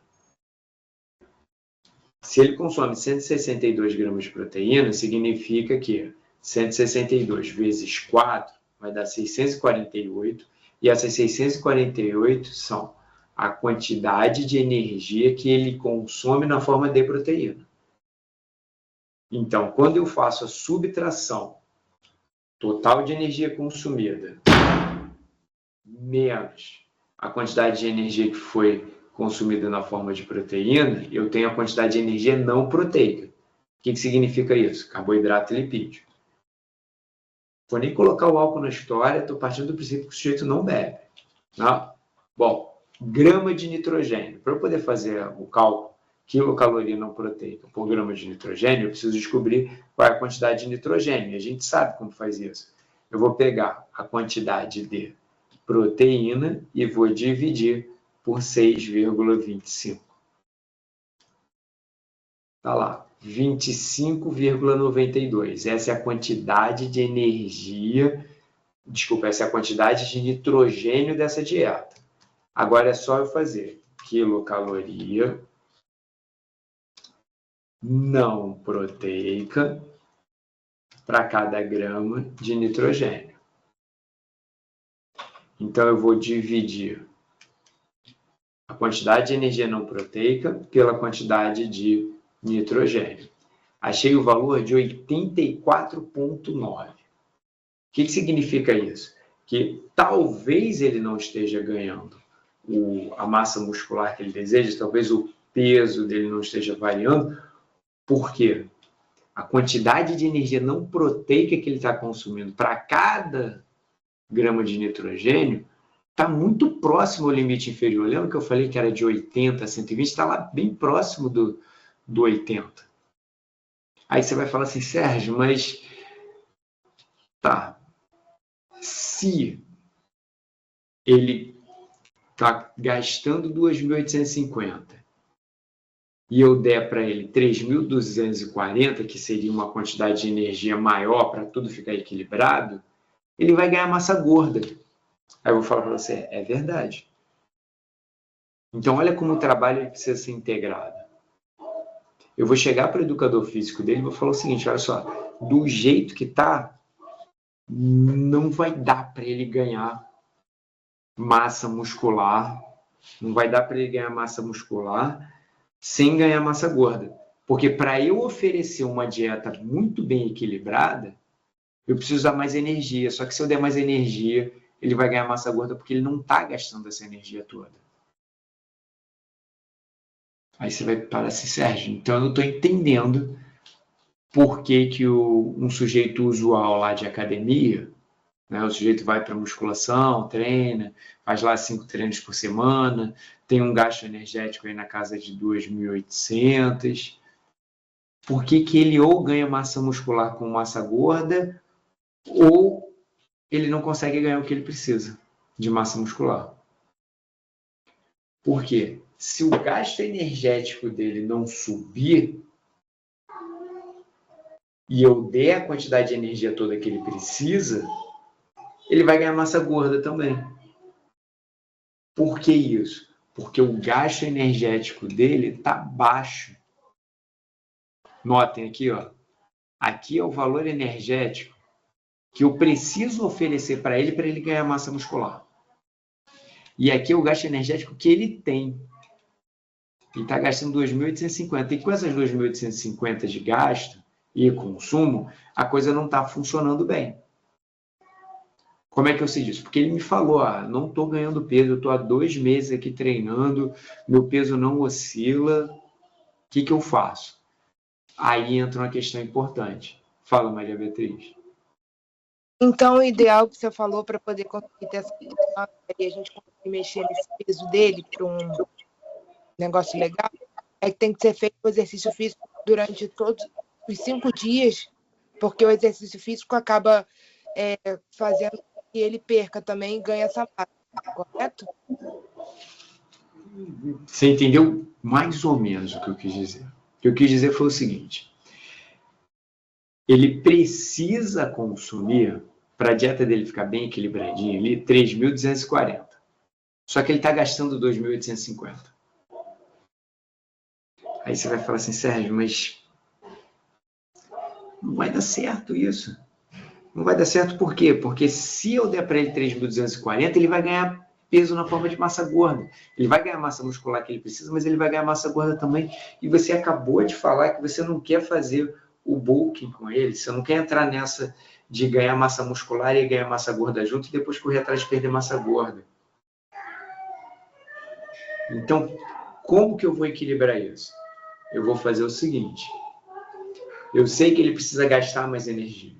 Se ele consome 162 gramas de proteína, significa que 162 vezes 4 vai dar 648, e essas 648 são a quantidade de energia que ele consome na forma de proteína. Então, quando eu faço a subtração total de energia consumida menos a quantidade de energia que foi consumida na forma de proteína, eu tenho a quantidade de energia não proteica. O que significa isso? Carboidrato e lipídio. Vou nem colocar o álcool na história, estou partindo do princípio que o sujeito não bebe. Não? Bom, grama de nitrogênio. Para eu poder fazer o cálculo quilocaloria não proteica por grama de nitrogênio, eu preciso descobrir qual é a quantidade de nitrogênio. A gente sabe como faz isso. Eu vou pegar a quantidade de proteína e vou dividir por 6,25. Está lá, 25,92. Essa é a quantidade de energia, essa é a quantidade de nitrogênio dessa dieta. Agora é só eu fazer quilocaloria não proteica para cada grama de nitrogênio. Então, eu vou dividir a quantidade de energia não proteica pela quantidade de nitrogênio. Achei o valor de 84,9. O que significa isso? Que talvez ele não esteja ganhando a massa muscular que ele deseja, talvez o peso dele não esteja variando. Por quê? A quantidade de energia não proteica que ele está consumindo para cada grama de nitrogênio está muito próximo ao limite inferior. Lembra que eu falei que era de 80 a 120? Está lá bem próximo do 80. Aí você vai falar assim, Sérgio, mas tá, se ele está gastando 2.850 e eu der para ele 3.240, que seria uma quantidade de energia maior para tudo ficar equilibrado, ele vai ganhar massa gorda. Aí eu vou falar para você, é verdade. Então, olha como o trabalho precisa ser integrado. Eu vou chegar para o educador físico dele e vou falar o seguinte, olha só, do jeito que está, não vai dar para ele ganhar massa muscular, não vai dar para ele ganhar massa muscular sem ganhar massa gorda. Porque para eu oferecer uma dieta muito bem equilibrada, eu preciso dar mais energia. Só que se eu der mais energia, ele vai ganhar massa gorda porque ele não está gastando essa energia toda. Aí você vai parar assim, Sérgio, então eu não estou entendendo por que um sujeito usual lá de academia, né, o sujeito vai para musculação, treina, faz lá 5 treinos por semana, tem um gasto energético aí na casa de 2.800. Por que ele ou ganha massa muscular com massa gorda, ou ele não consegue ganhar o que ele precisa de massa muscular? Por quê? Se o gasto energético dele não subir e eu der a quantidade de energia toda que ele precisa, ele vai ganhar massa gorda também. Por que isso? Porque o gasto energético dele está baixo. Notem aqui, ó. Aqui é o valor energético que eu preciso oferecer para ele ganhar massa muscular. E aqui é o gasto energético que ele tem. Ele está gastando 2.850. E com essas 2.850 de gasto e consumo, a coisa não está funcionando bem. Como é que eu sei disso? Porque ele me falou, não estou ganhando peso, eu estou há 2 meses aqui treinando, meu peso não oscila, o que eu faço? Aí entra uma questão importante. Fala, Maria Beatriz. Então, o ideal que você falou para poder conseguir ter essa questão e a gente conseguir mexer nesse peso dele para um negócio legal, é que tem que ser feito o exercício físico durante todos os 5 dias, porque o exercício físico acaba fazendo que ele perca também e ganhe essa massa, correto? Você entendeu mais ou menos o que eu quis dizer. O que eu quis dizer foi o seguinte: ele precisa consumir, para a dieta dele ficar bem equilibradinha ali, 3.240. Só que ele está gastando 2.850. Aí você vai falar assim, Sérgio, mas não vai dar certo isso. Não vai dar certo por quê? Porque se eu der para ele 3.240, ele vai ganhar peso na forma de massa gorda. Ele vai ganhar massa muscular que ele precisa, mas ele vai ganhar massa gorda também. E você acabou de falar que você não quer fazer o bulking com ele, você não quer entrar nessa de ganhar massa muscular e ganhar massa gorda junto e depois correr atrás de perder massa gorda. Então, como que eu vou equilibrar isso? Eu vou fazer o seguinte: eu sei que ele precisa gastar mais energia.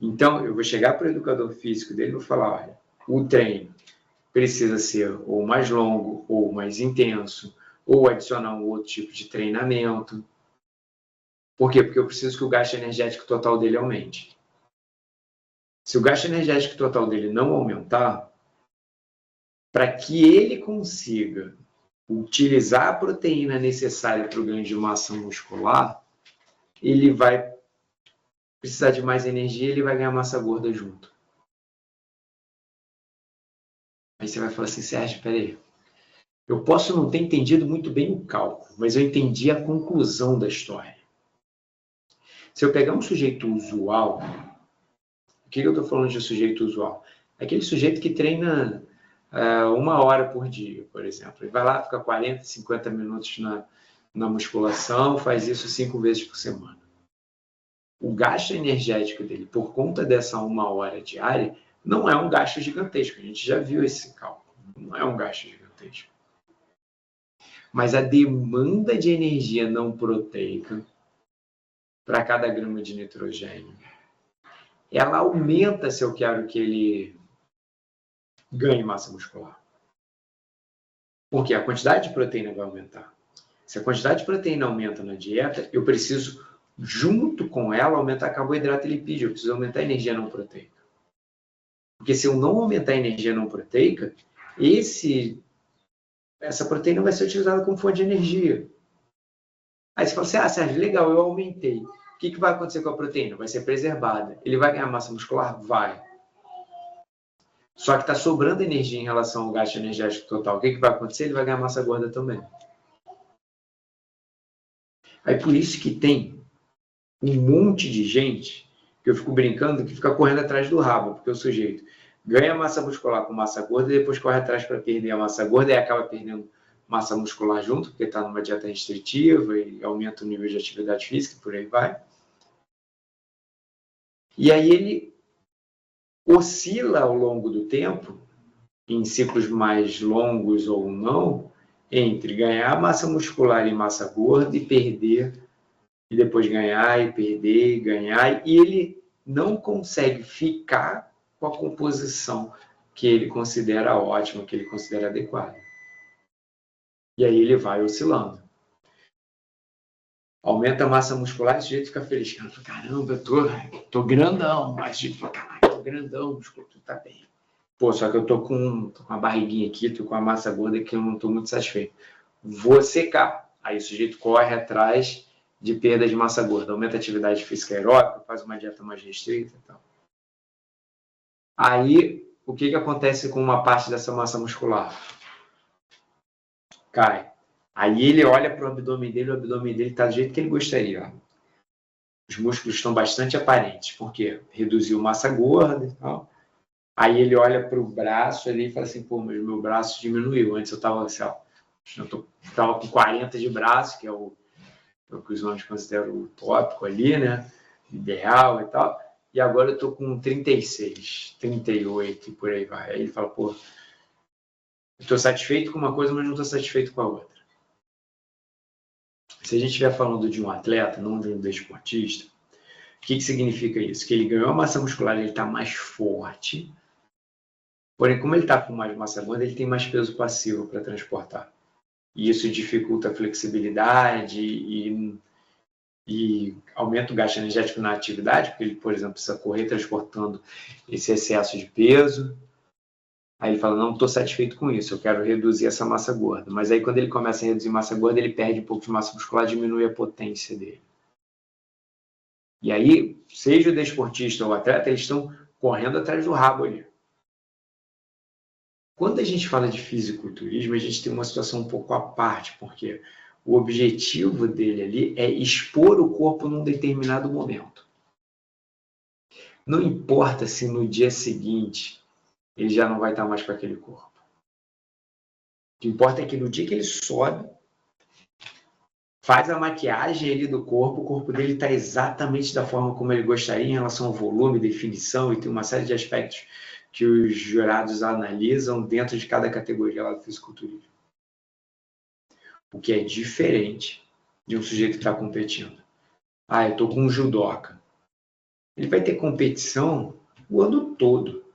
Então, eu vou chegar para o educador físico dele e vou falar, olha, o treino precisa ser ou mais longo, ou mais intenso, ou adicionar um outro tipo de treinamento. Por quê? Porque eu preciso que o gasto energético total dele aumente. Se o gasto energético total dele não aumentar, para que ele consiga utilizar a proteína necessária para o ganho de massa muscular, ele vai precisar de mais energia e ele vai ganhar massa gorda junto. Aí você vai falar assim, Sérgio, peraí, eu posso não ter entendido muito bem o cálculo, mas eu entendi a conclusão da história. Se eu pegar um sujeito usual, o que eu estou falando de sujeito usual? Aquele sujeito que treina 1 hora por dia, por exemplo. Ele vai lá, fica 40, 50 minutos na musculação, faz isso 5 vezes por semana. O gasto energético dele, por conta dessa 1 hora diária, não é um gasto gigantesco. A gente já viu esse cálculo. Não é um gasto gigantesco. Mas a demanda de energia não proteica para cada grama de nitrogênio, ela aumenta se eu quero que ele ganhe massa muscular. Porque a quantidade de proteína vai aumentar. Se a quantidade de proteína aumenta na dieta, eu preciso, junto com ela, aumentar carboidrato e lipídio. Eu preciso aumentar a energia não proteica. Porque se eu não aumentar a energia não proteica, essa proteína vai ser utilizada como fonte de energia. Aí você fala assim, Sérgio, legal, eu aumentei. O que vai acontecer com a proteína? Vai ser preservada. Ele vai ganhar massa muscular? Vai. Só que está sobrando energia em relação ao gasto energético total. O que vai acontecer? Ele vai ganhar massa gorda também. Aí por isso que tem um monte de gente, que eu fico brincando, que fica correndo atrás do rabo, porque o sujeito ganha massa muscular com massa gorda e depois corre atrás para perder a massa gorda e acaba perdendo massa muscular junto, porque está numa dieta restritiva e aumenta o nível de atividade física e por aí vai. E aí ele oscila ao longo do tempo, em ciclos mais longos ou não, entre ganhar massa muscular e massa gorda e perder, e depois ganhar e perder e ganhar, e ele não consegue ficar com a composição que ele considera ótima, que ele considera adequada. E aí ele vai oscilando. Aumenta a massa muscular, esse jeito fica feliz. Caramba, eu tô grandão. Mas esse jeito fala, caralho, tô grandão, músculo, tu tá bem. Pô, só que eu tô com uma barriguinha aqui, tô com a massa gorda que eu não tô muito satisfeito. Vou secar. Aí o sujeito corre atrás de perda de massa gorda. Aumenta a atividade física aeróbica, faz uma dieta mais restrita e tal. Aí, o que acontece com uma parte dessa massa muscular? Cai. Aí ele olha para o abdômen dele está do jeito que ele gostaria. Ó. Os músculos estão bastante aparentes, porque reduziu massa gorda e tal. Aí ele olha para o braço ali e fala assim, pô, mas meu braço diminuiu. Antes eu estava assim, ó, tava com 40 de braço, que é o que os homens consideram o tópico ali, né? Ideal e tal. E agora eu estou com 36, 38 e por aí vai. Aí ele fala, pô, eu estou satisfeito com uma coisa, mas não estou satisfeito com a outra. Se a gente estiver falando de um atleta, não de um desportista, o que significa isso? Que ele ganhou a massa muscular, ele está mais forte, porém, como ele está com mais massa gorda, ele tem mais peso passivo para transportar. E isso dificulta a flexibilidade e aumenta o gasto energético na atividade, porque ele, por exemplo, precisa correr transportando esse excesso de peso. Aí ele fala, não estou satisfeito com isso, eu quero reduzir essa massa gorda. Mas aí quando ele começa a reduzir massa gorda, ele perde um pouco de massa muscular, diminui a potência dele. E aí, seja o desportista ou o atleta, eles estão correndo atrás do rabo ali. Quando a gente fala de fisiculturismo, a gente tem uma situação um pouco à parte, porque o objetivo dele ali é expor o corpo num determinado momento. Não importa se no dia seguinte ele já não vai estar mais com aquele corpo. O que importa é que no dia que ele sobe, faz a maquiagem ali do corpo, o corpo dele está exatamente da forma como ele gostaria em relação ao volume, definição, e tem uma série de aspectos que os jurados analisam dentro de cada categoria lá do fisiculturismo. O que é diferente de um sujeito que está competindo. Eu estou com um judoca. Ele vai ter competição o ano todo.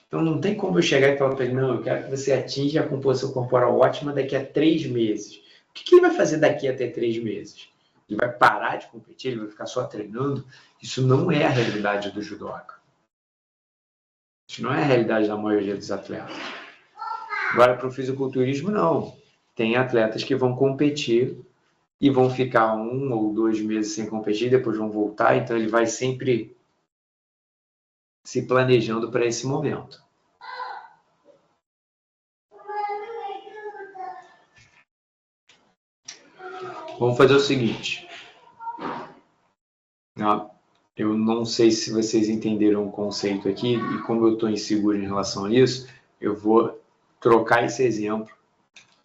Então não tem como eu chegar e falar para ele, não, eu quero que você atinja a composição corporal ótima daqui a 3 meses. O que ele vai fazer daqui até 3 meses? Ele vai parar de competir? Ele vai ficar só treinando? Isso não é a realidade do judoca. Isso não é a realidade da maioria dos atletas. Agora, para o fisiculturismo, não. Tem atletas que vão competir e vão ficar 1 ou 2 meses sem competir, depois vão voltar, então ele vai sempre se planejando para esse momento. Vamos fazer o seguinte. Eu não sei se vocês entenderam o conceito aqui, e como eu estou inseguro em relação a isso, eu vou trocar esse exemplo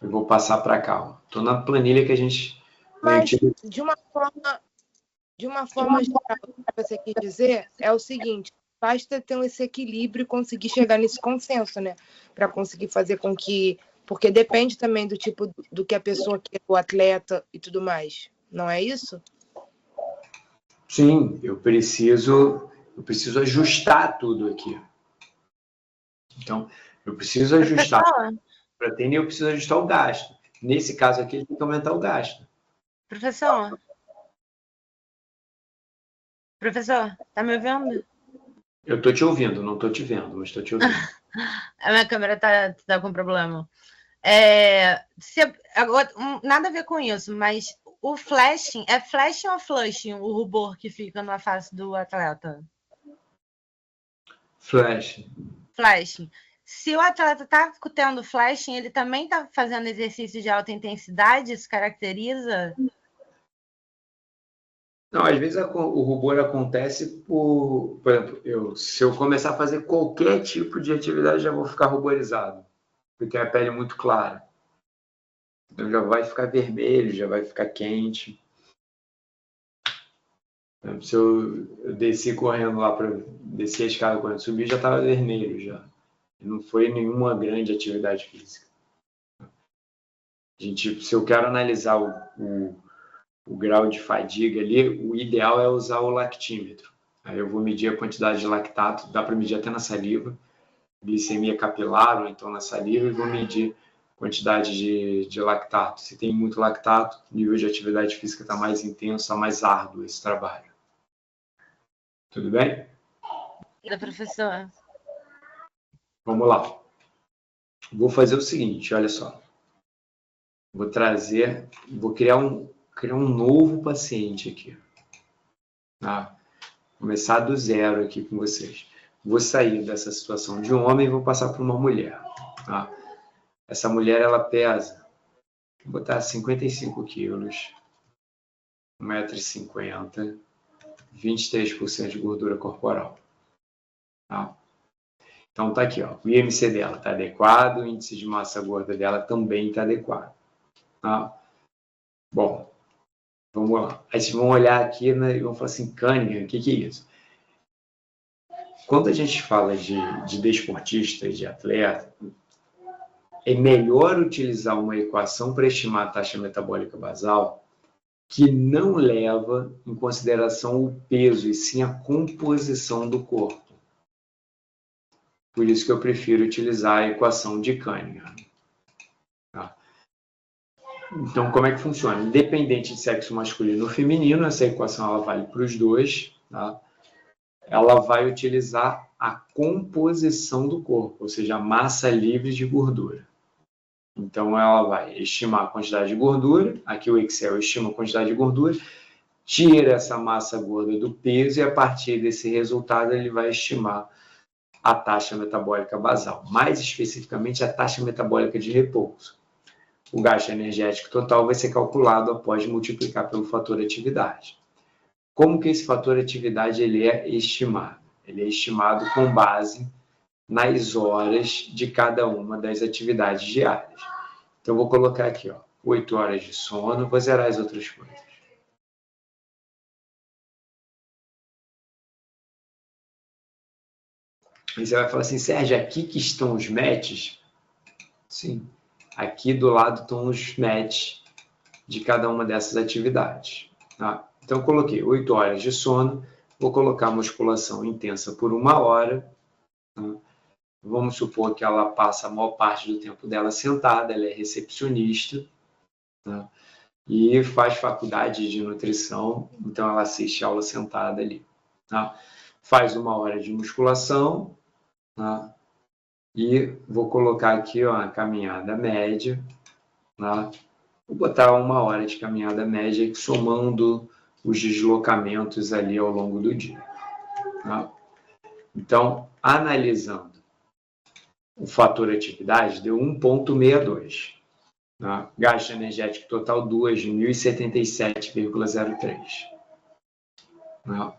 e vou passar para cá. Estou na planilha que a gente... Mas, de uma forma geral, o que você quis dizer é o seguinte, basta ter esse equilíbrio e conseguir chegar nesse consenso, né? Para conseguir fazer com que Porque depende também do tipo do que a pessoa quer, o atleta e tudo mais. Não é isso? Sim, eu preciso ajustar tudo aqui. Então, eu preciso ajustar a proteína e eu preciso ajustar o gasto. Nesse caso aqui, ele tem que aumentar o gasto. Professor, tá me ouvindo? Eu tô te ouvindo, não tô te vendo, mas tô te ouvindo. A minha câmera tá com problema. Agora, nada a ver com isso, mas o flashing, é flashing ou flushing o rubor que fica na face do atleta? Flashing. Se o atleta está tendo flashing, ele também está fazendo exercício de alta intensidade? Isso caracteriza? Não, às vezes o rubor acontece por exemplo, se eu começar a fazer qualquer tipo de atividade, já vou ficar ruborizado, porque a pele é muito clara. Então já vai ficar vermelho, já vai ficar quente. Se eu desci correndo lá, descer a escada correndo, subir, já estava vermelho já. Não foi nenhuma grande atividade física. Se eu quero analisar o grau de fadiga ali, o ideal é usar o lactímetro. Aí eu vou medir a quantidade de lactato, dá para medir até na saliva, glicemia capilar ou então na saliva, e vou medir a quantidade de lactato. Se tem muito lactato, o nível de atividade física está mais intenso, está mais árduo esse trabalho. Tudo bem? Professor. Vamos lá. Vou fazer o seguinte, olha só. Vou criar um novo paciente aqui. Tá? Começar do zero aqui com vocês. Vou sair dessa situação de homem e vou passar para uma mulher. Tá? Essa mulher, ela pesa, vou botar 55 quilos, 1,50 m, 23% de gordura corporal. Tá? Então tá aqui, ó. O IMC dela está adequado, o índice de massa gorda dela também está adequado. Tá? Bom, vamos lá. Aí vocês vão olhar aqui, né, e vão falar assim, Cunningham, o que é isso? Quando a gente fala de desportista, de atleta, é melhor utilizar uma equação para estimar a taxa metabólica basal que não leva em consideração o peso, e sim a composição do corpo. Por isso que eu prefiro utilizar a equação de Cunningham. Tá? Então, como é que funciona? Independente de sexo masculino ou feminino, essa equação ela vale para os dois. Tá? Ela vai utilizar a composição do corpo, ou seja, a massa livre de gordura. Então, ela vai estimar a quantidade de gordura. Aqui o Excel estima a quantidade de gordura, tira essa massa gorda do peso e, a partir desse resultado, ele vai estimar a taxa metabólica basal, mais especificamente a taxa metabólica de repouso. O gasto energético total vai ser calculado após multiplicar pelo fator atividade. Como que esse fator atividade ele é estimado? Ele é estimado com base nas horas de cada uma das atividades diárias. Então, vou colocar aqui, ó, 8 horas de sono, vou zerar as outras coisas. E você vai falar assim, Sérgio, aqui que estão os matches? Sim, aqui do lado estão os matches de cada uma dessas atividades. Tá? Então, eu coloquei 8 horas de sono, vou colocar musculação intensa por 1 hora. Tá? Vamos supor que ela passa a maior parte do tempo dela sentada, ela é recepcionista, tá? E faz faculdade de nutrição, então ela assiste aula sentada ali. Tá? Faz 1 hora de musculação, tá? E vou colocar aqui ó, a caminhada média. Tá? Vou botar 1 hora de caminhada média, somando os deslocamentos ali ao longo do dia. Tá? Então, analisando o fator atividade, deu 1,62. Tá? Gasto energético total 2.077,03. Tá?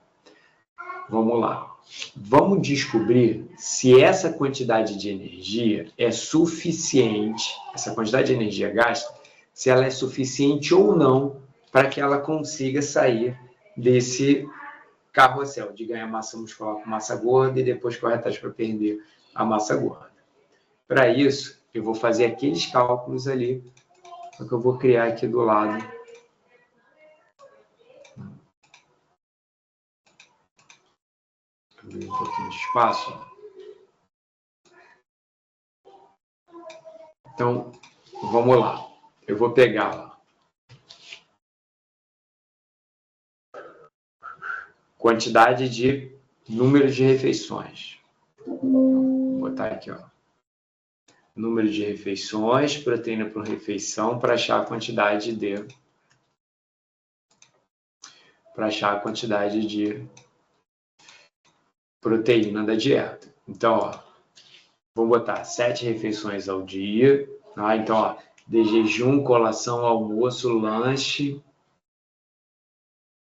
Vamos lá. Vamos descobrir se essa quantidade de energia é suficiente, essa quantidade de energia gasta, se ela é suficiente ou não para que ela consiga sair desse carrossel de ganhar massa muscular com massa gorda e depois correr atrás para perder a massa gorda. Para isso, eu vou fazer aqueles cálculos ali, só que eu vou criar aqui do lado. Abrir um pouquinho de espaço. Então, vamos lá. Eu vou pegar lá. Quantidade de número de refeições. Vou botar aqui, ó. Número de refeições, proteína por refeição, para achar a quantidade de proteína da dieta. Então, ó, vamos botar 7 refeições ao dia. Tá? Então, ó, de jejum, colação, almoço, lanche,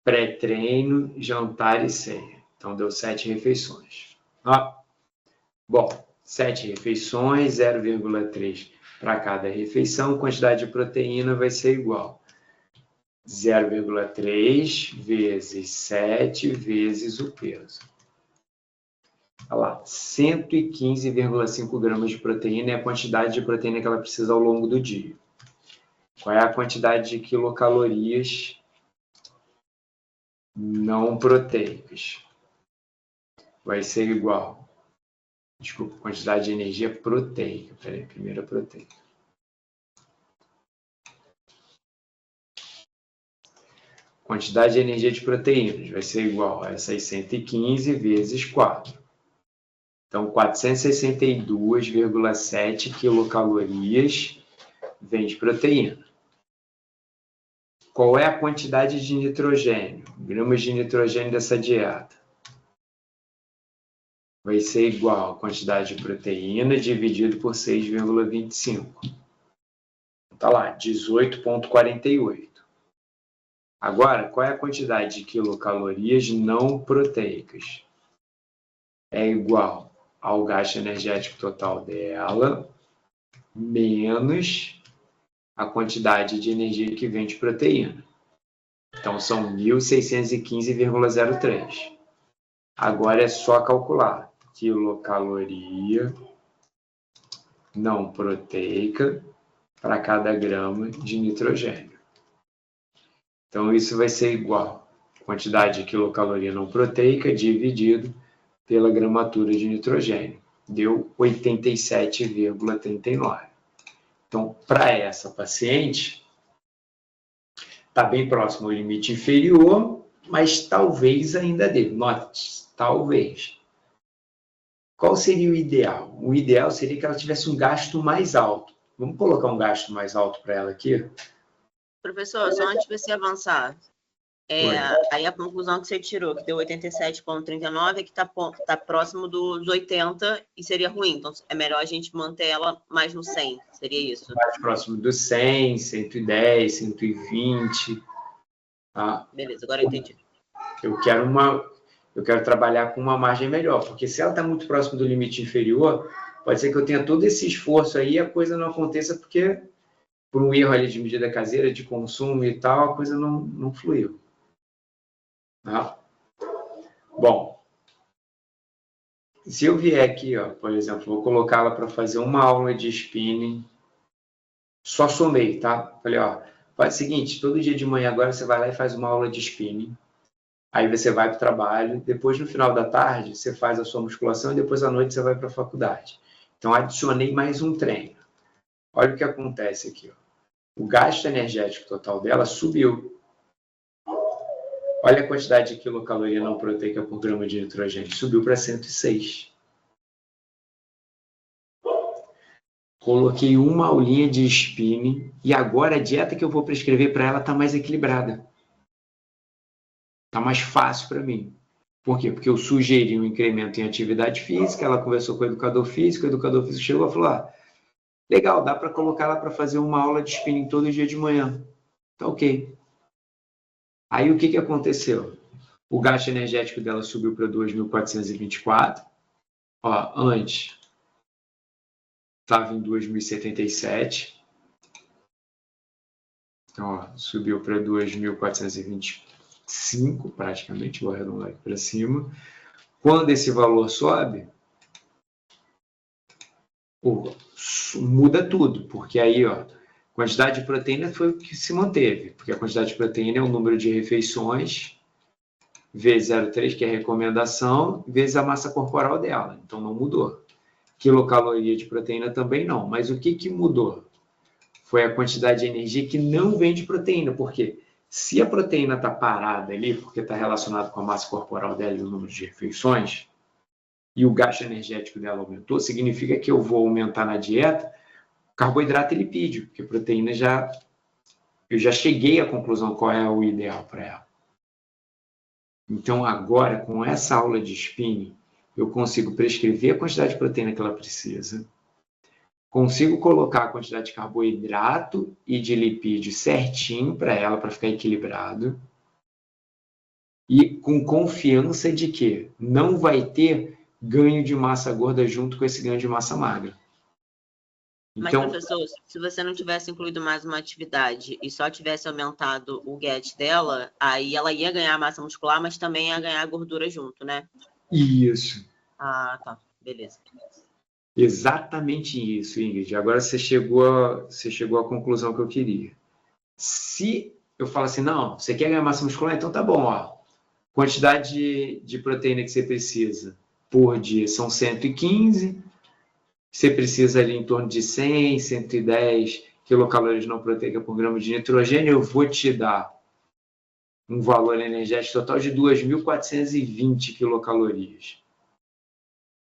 pré-treino, jantar e ceia. Então, deu 7 refeições. Tá? Bom, 7 refeições, 0,3 para cada refeição. Quantidade de proteína vai ser igual 0,3 vezes 7 vezes o peso. Olha lá, 115,5 gramas de proteína é a quantidade de proteína que ela precisa ao longo do dia. Qual é a quantidade de quilocalorias não proteicas? Vai ser igual. Desculpa, quantidade de energia proteica. Peraí, primeiro a proteica. Quantidade de energia de proteínas vai ser igual a essas 115 vezes 4. Então, 462,7 quilocalorias vem de proteína. Qual é a quantidade de nitrogênio? Gramas de nitrogênio dessa dieta? Vai ser igual a quantidade de proteína dividido por 6,25. Está lá, 18,48. Agora, qual é a quantidade de quilocalorias não proteicas? É igual ao gasto energético total dela, menos a quantidade de energia que vem de proteína. Então, são 1.615,03. Agora é só calcular quilocaloria não proteica para cada grama de nitrogênio. Então, isso vai ser igual a quantidade de quilocaloria não proteica dividido pela gramatura de nitrogênio. Deu 87,39. Então, para essa paciente, está bem próximo ao limite inferior, mas talvez ainda dê. Note, talvez. Qual seria o ideal? O ideal seria que ela tivesse um gasto mais alto. Vamos colocar um gasto mais alto para ela aqui? Professor, só antes de você avançar, aí a conclusão que você tirou, que deu 87,39, é que está próximo dos 80 e seria ruim. Então, é melhor a gente manter ela mais no 100, seria isso? Mais próximo do 100, 110, 120. Tá? Beleza, agora eu entendi. Eu quero trabalhar com uma margem melhor, porque se ela está muito próximo do limite inferior, pode ser que eu tenha todo esse esforço aí e a coisa não aconteça porque, por um erro ali de medida caseira, de consumo e tal, a coisa não fluiu. Tá? Bom, se eu vier aqui, ó, por exemplo, vou colocá-la para fazer uma aula de spinning, só somei, tá? Falei, ó, faz o seguinte, todo dia de manhã agora você vai lá e faz uma aula de spinning, aí você vai para o trabalho, depois no final da tarde você faz a sua musculação e depois à noite você vai para a faculdade. Então adicionei mais um treino. Olha o que acontece aqui, ó. O gasto energético total dela subiu. Olha a quantidade de quilocaloria não proteica por grama de nitrogênio. Subiu para 106. Coloquei uma aulinha de spinning e agora a dieta que eu vou prescrever para ela está mais equilibrada. Está mais fácil para mim. Por quê? Porque eu sugeri um incremento em atividade física, ela conversou com o educador físico chegou e falou, legal, dá para colocar ela para fazer uma aula de spinning todo dia de manhã. Tá ok. Aí o que aconteceu? O gasto energético dela subiu para 2.424. Ó, antes estava em 2.077. Então, ó, subiu para 2.425, praticamente, vou arredondar aqui para cima. Quando esse valor sobe, muda tudo, porque aí, ó, quantidade de proteína foi o que se manteve, porque a quantidade de proteína é o número de refeições vezes 0,3, que é a recomendação, vezes a massa corporal dela. Então, não mudou. Quilocaloria de proteína também não. Mas o que mudou? Foi a quantidade de energia que não vem de proteína. Porque se a proteína está parada ali, porque está relacionado com a massa corporal dela e o número de refeições, e o gasto energético dela aumentou, significa que eu vou aumentar na dieta carboidrato e lipídio, porque proteína eu já cheguei à conclusão qual é o ideal para ela. Então, agora, com essa aula de spinning, eu consigo prescrever a quantidade de proteína que ela precisa, consigo colocar a quantidade de carboidrato e de lipídio certinho para ela, para ficar equilibrado, e com confiança de que não vai ter ganho de massa gorda junto com esse ganho de massa magra. Então, mas, professor, se você não tivesse incluído mais uma atividade e só tivesse aumentado o GET dela, aí ela ia ganhar massa muscular, mas também ia ganhar gordura junto, né? Isso. Ah, tá. Beleza. Exatamente isso, Ingrid. Agora você chegou à conclusão que eu queria. Se eu falo assim, não, você quer ganhar massa muscular? Então tá bom, ó. Quantidade de proteína que você precisa por dia são 115. Você precisa ali em torno de 100, 110 quilocalorias não proteicas por grama de nitrogênio. Eu vou te dar um valor energético total de 2.420 quilocalorias.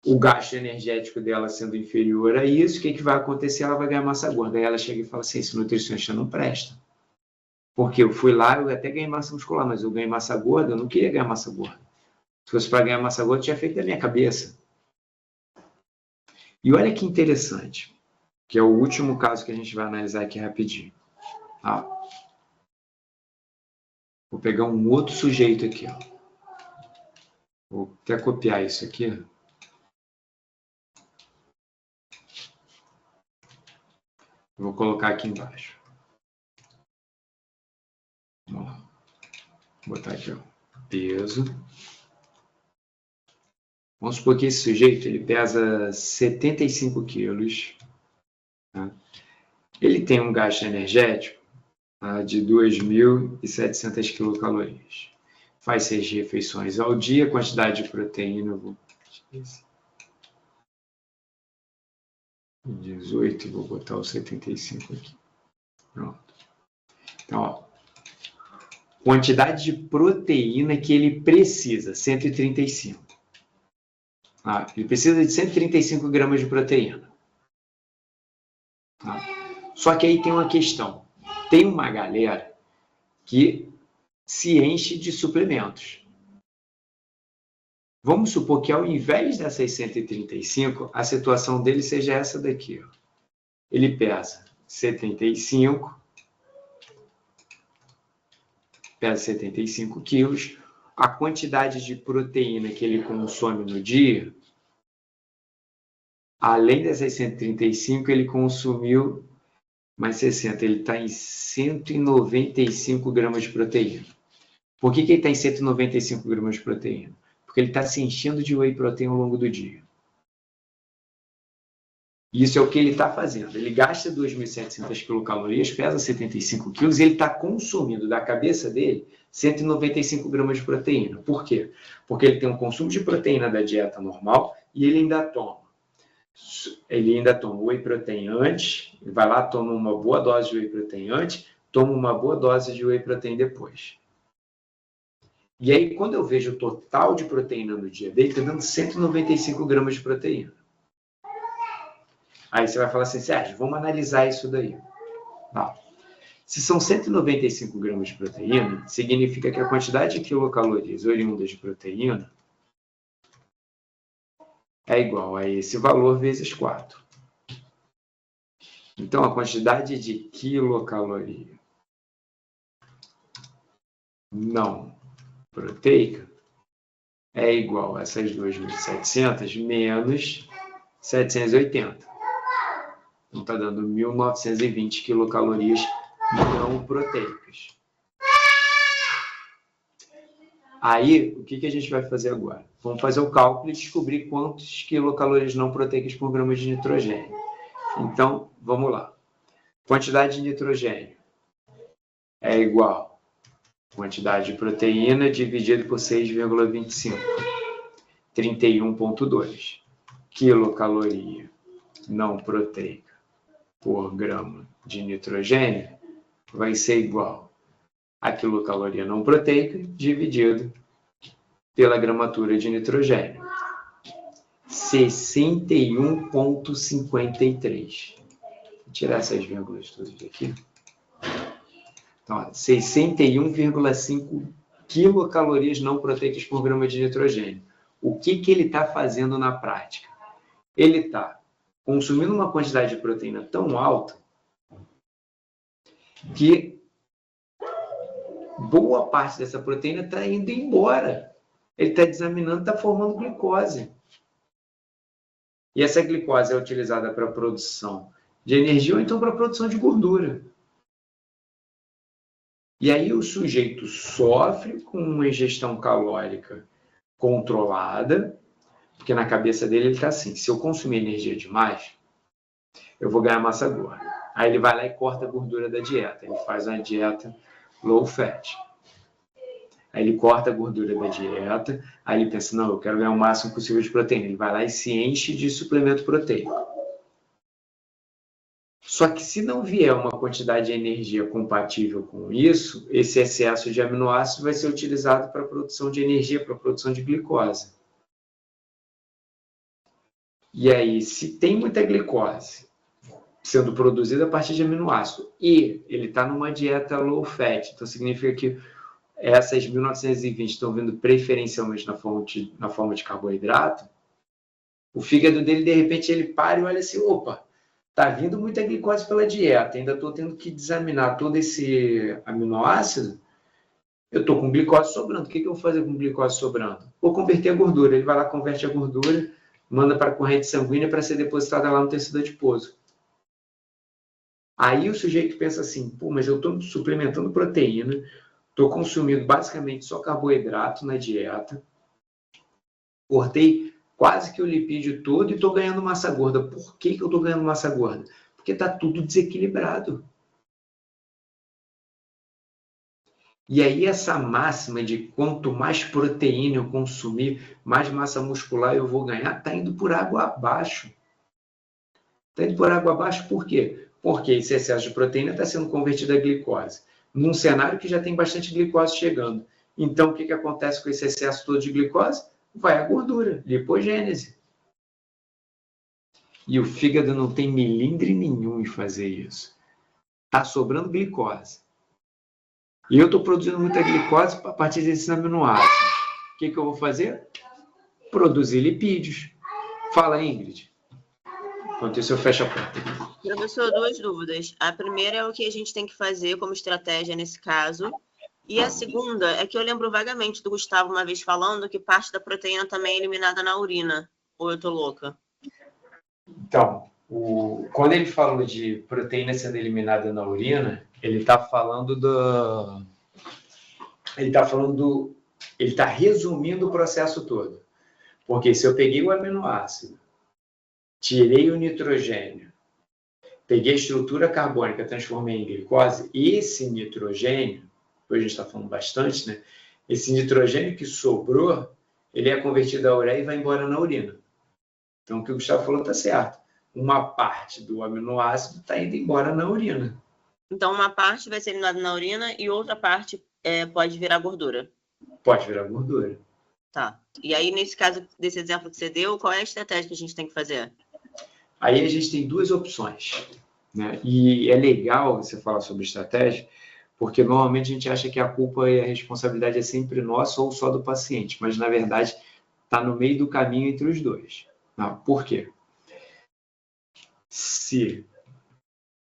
O gasto energético dela sendo inferior a isso, o que vai acontecer? Ela vai ganhar massa gorda. Aí ela chega e fala assim, esse nutricionista não presta. Porque eu fui lá, eu até ganhei massa muscular, mas eu ganhei massa gorda, eu não queria ganhar massa gorda. Se fosse para ganhar massa gorda, eu tinha feito da minha cabeça. E olha que interessante, que é o último caso que a gente vai analisar aqui rapidinho. Tá? Vou pegar um outro sujeito aqui. Ó. Vou até copiar isso aqui. Vou colocar aqui embaixo. Vamos lá. Vou botar aqui, ó. Peso. Vamos supor que esse sujeito ele pesa 75 quilos. Tá? Ele tem um gasto energético de 2.700 quilocalorias. Faz 6 refeições ao dia, quantidade de proteína, eu vou 18 e vou botar o 75 aqui. Pronto. Então, ó, quantidade de proteína que ele precisa, 135. Ele precisa de 135 gramas de proteína. Só que aí tem uma questão. Tem uma galera que se enche de suplementos. Vamos supor que ao invés dessas 135, a situação dele seja essa daqui. Ó. Ele pesa 75 quilos. A quantidade de proteína que ele consome no dia, além dessas 135, ele consumiu mais 60. Ele está em 195 gramas de proteína. Por que ele está em 195 gramas de proteína? Porque ele está se enchendo de whey protein ao longo do dia. Isso é o que ele está fazendo. Ele gasta 2.700 quilocalorias, pesa 75 quilos e ele está consumindo da cabeça dele 195 gramas de proteína. Por quê? Porque ele tem um consumo de proteína da dieta normal e ele ainda toma whey protein antes, ele vai lá, toma uma boa dose de whey protein antes, toma uma boa dose de whey protein depois. E aí, quando eu vejo o total de proteína no dia dele, está dando 195 gramas de proteína. Aí você vai falar assim, Sérgio, vamos analisar isso daí. Não. Se são 195 gramas de proteína, significa que a quantidade de quilocalorias oriundas de proteína é igual a esse valor vezes 4. Então, a quantidade de quilocaloria não proteica é igual a essas 2.700 menos 780. Então, está dando 1.920 quilocalorias não proteicas. Aí, o que a gente vai fazer agora? Vamos fazer o cálculo e descobrir quantos quilocalorias não proteicas por grama de nitrogênio. Então, vamos lá. Quantidade de nitrogênio é igual a quantidade de proteína dividido por 6,25. 31,2. Quilocaloria não proteica por grama de nitrogênio vai ser igual a quilocaloria não proteica dividido pela gramatura de nitrogênio. 61,53. Vou tirar essas vírgulas todas daqui. Então, 61,5 quilocalorias não proteicas por grama de nitrogênio. O que ele está fazendo na prática? Ele está consumindo uma quantidade de proteína tão alta que boa parte dessa proteína está indo embora. Ele está desaminando, está formando glicose. E essa glicose é utilizada para a produção de energia ou então para a produção de gordura. E aí o sujeito sofre com uma ingestão calórica controlada, porque na cabeça dele ele está assim, se eu consumir energia demais, eu vou ganhar massa gorda. Aí ele vai lá e corta a gordura da dieta, ele faz uma dieta low fat. Aí ele corta a gordura da dieta, aí ele pensa, não, eu quero ganhar o máximo possível de proteína. Ele vai lá e se enche de suplemento proteico. Só que se não vier uma quantidade de energia compatível com isso, esse excesso de aminoácidos vai ser utilizado para a produção de energia, para a produção de glicose. E aí, se tem muita glicose sendo produzida a partir de aminoácido e ele está numa dieta low fat, então significa que essas 1920 estão vindo preferencialmente na forma de carboidrato, o fígado dele, de repente, ele para e olha assim, opa, está vindo muita glicose pela dieta, ainda estou tendo que desaminar todo esse aminoácido, eu estou com glicose sobrando. O que eu vou fazer com glicose sobrando? Vou converter a gordura. Ele vai lá, converte a gordura, manda para a corrente sanguínea para ser depositada lá no tecido adiposo. Aí o sujeito pensa assim, pô, mas eu estou suplementando proteína, estou consumindo basicamente só carboidrato na dieta, cortei quase que o lipídio todo e estou ganhando massa gorda. Por que eu estou ganhando massa gorda? Porque está tudo desequilibrado. E aí essa máxima de quanto mais proteína eu consumir, mais massa muscular eu vou ganhar, está indo por água abaixo. Está indo por água abaixo por quê? Porque esse excesso de proteína está sendo convertido a glicose, num cenário que já tem bastante glicose chegando. Então, o que acontece com esse excesso todo de glicose? Vai a gordura, lipogênese. E o fígado não tem milindre nenhum em fazer isso. Está sobrando glicose. E eu estou produzindo muita glicose a partir desses aminoácidos. O que eu vou fazer? Produzir lipídios. Fala, Ingrid. Enquanto isso, eu fecho a porta. Professor, duas dúvidas. A primeira é o que a gente tem que fazer como estratégia nesse caso. E a segunda é que eu lembro vagamente do Gustavo uma vez falando que parte da proteína também é eliminada na urina. Ou eu tô louca? Então, quando ele falou de proteína sendo eliminada na urina, ele está falando ele está resumindo o processo todo. Porque se eu peguei o aminoácido, tirei o nitrogênio, peguei a estrutura carbônica, transformei em glicose, esse nitrogênio, hoje a gente está falando bastante, né? Esse nitrogênio que sobrou, ele é convertido a ureia e vai embora na urina. Então, o que o Gustavo falou está certo. Uma parte do aminoácido está indo embora na urina. Então, uma parte vai ser eliminada na urina e outra parte pode virar gordura. Pode virar gordura. Tá. E aí, nesse caso, desse exemplo que você deu, qual é a estratégia que a gente tem que fazer? Aí a gente tem duas opções, né? E é legal você falar sobre estratégia, porque normalmente a gente acha que a culpa e a responsabilidade é sempre nossa ou só do paciente, mas na verdade está no meio do caminho entre os dois. Por quê? Se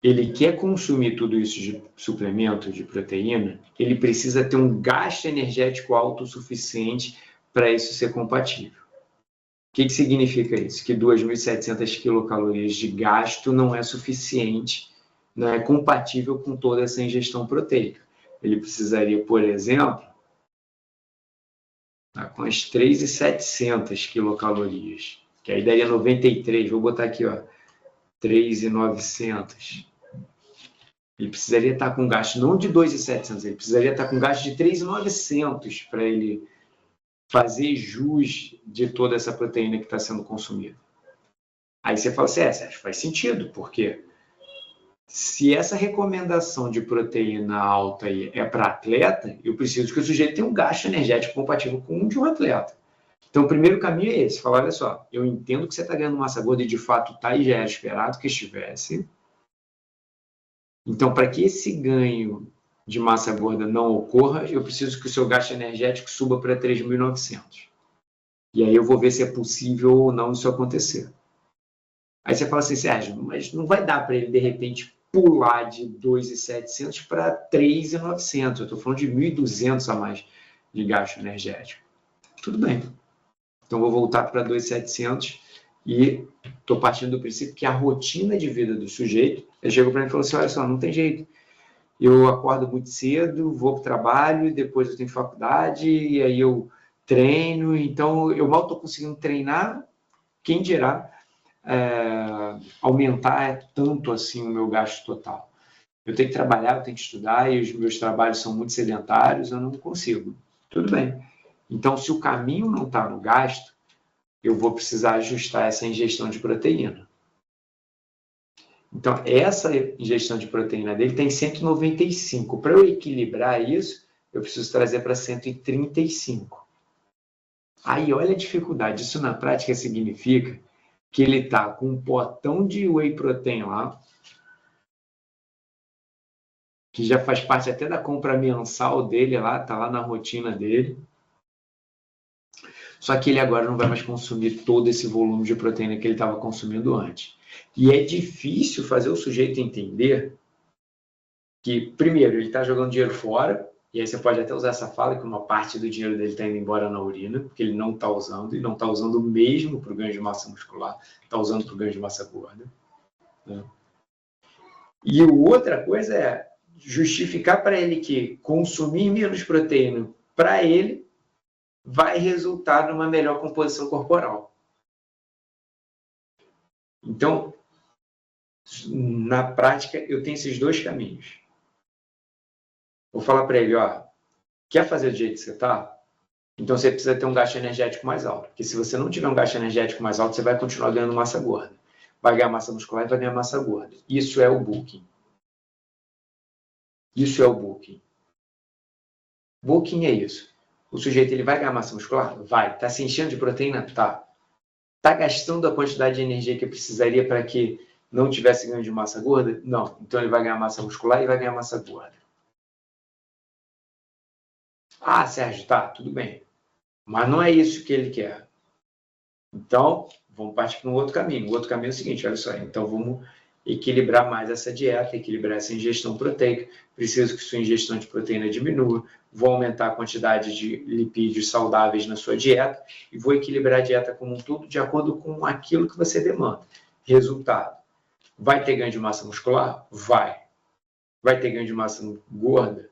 ele quer consumir tudo isso de suplemento de proteína, ele precisa ter um gasto energético autossuficiente para isso ser compatível. O que significa isso? Que 2.700 quilocalorias de gasto não é suficiente, não é compatível com toda essa ingestão proteica. Ele precisaria, por exemplo, tá com as 3.700 quilocalorias, que aí daria 93, vou botar aqui, ó, 3.900. Ele precisaria estar com gasto não de 2.700, ele precisaria estar com gasto de 3.900 para ele fazer jus de toda essa proteína que está sendo consumida. Aí você fala assim, Sérgio, faz sentido, porque se essa recomendação de proteína alta aí é para atleta, eu preciso que o sujeito tenha um gasto energético compatível com o de um atleta. Então, o primeiro caminho é esse, falar, olha só, eu entendo que você está ganhando massa gorda e de fato está e já era esperado que estivesse. Então, para que esse ganho de massa gorda não ocorra, eu preciso que o seu gasto energético suba para 3.900. E aí eu vou ver se é possível ou não isso acontecer. Aí você fala assim, Sérgio, mas não vai dar para ele, de repente, pular de 2.700 para 3.900. Eu estou falando de 1.200 a mais de gasto energético. Tudo bem. Então, vou voltar para 2.700 e estou partindo do princípio que a rotina de vida do sujeito, ele chegou para mim e falou assim, olha só, não tem jeito. Eu acordo muito cedo, vou para o trabalho, depois eu tenho faculdade, e aí eu treino, então eu mal estou conseguindo treinar, quem dirá aumentar tanto assim o meu gasto total. Eu tenho que trabalhar, eu tenho que estudar, e os meus trabalhos são muito sedentários, eu não consigo. Tudo bem. Então, se o caminho não está no gasto, eu vou precisar ajustar essa ingestão de proteína. Então, essa ingestão de proteína dele tem 195. Para eu equilibrar isso, eu preciso trazer para 135. Aí, olha a dificuldade. Isso, na prática, significa que ele está com um potão de whey protein lá, que já faz parte até da compra mensal dele lá, está lá na rotina dele. Só que ele agora não vai mais consumir todo esse volume de proteína que ele estava consumindo antes. E é difícil fazer o sujeito entender que, primeiro, ele está jogando dinheiro fora, e aí você pode até usar essa fala que uma parte do dinheiro dele está indo embora na urina, porque ele não está usando, e não está usando mesmo para o ganho de massa muscular, está usando para o ganho de massa gorda. Né? E outra coisa é justificar para ele que consumir menos proteína para ele vai resultar numa melhor composição corporal. Então, na prática, eu tenho esses dois caminhos. Vou falar para ele, ó, quer fazer do jeito que você está? Então você precisa ter um gasto energético mais alto. Porque se você não tiver um gasto energético mais alto, você vai continuar ganhando massa gorda. Vai ganhar massa muscular e vai ganhar massa gorda. Isso é o bulking. Isso é o bulking. Bulking é isso. O sujeito ele vai ganhar massa muscular? Vai. Está se enchendo de proteína? Tá. Está gastando a quantidade de energia que precisaria para que não tivesse ganho de massa gorda? Não. Então ele vai ganhar massa muscular e vai ganhar massa gorda. Ah, Sérgio, tá, tudo bem. Mas não é isso que ele quer. Então, vamos partir para um outro caminho. O outro caminho é o seguinte, olha só. Então, vamos equilibrar mais essa dieta, equilibrar essa ingestão proteica. Preciso que sua ingestão de proteína diminua. Vou aumentar a quantidade de lipídios saudáveis na sua dieta e vou equilibrar a dieta como um todo de acordo com aquilo que você demanda. Resultado. Vai ter ganho de massa muscular? Vai. Vai ter ganho de massa gorda?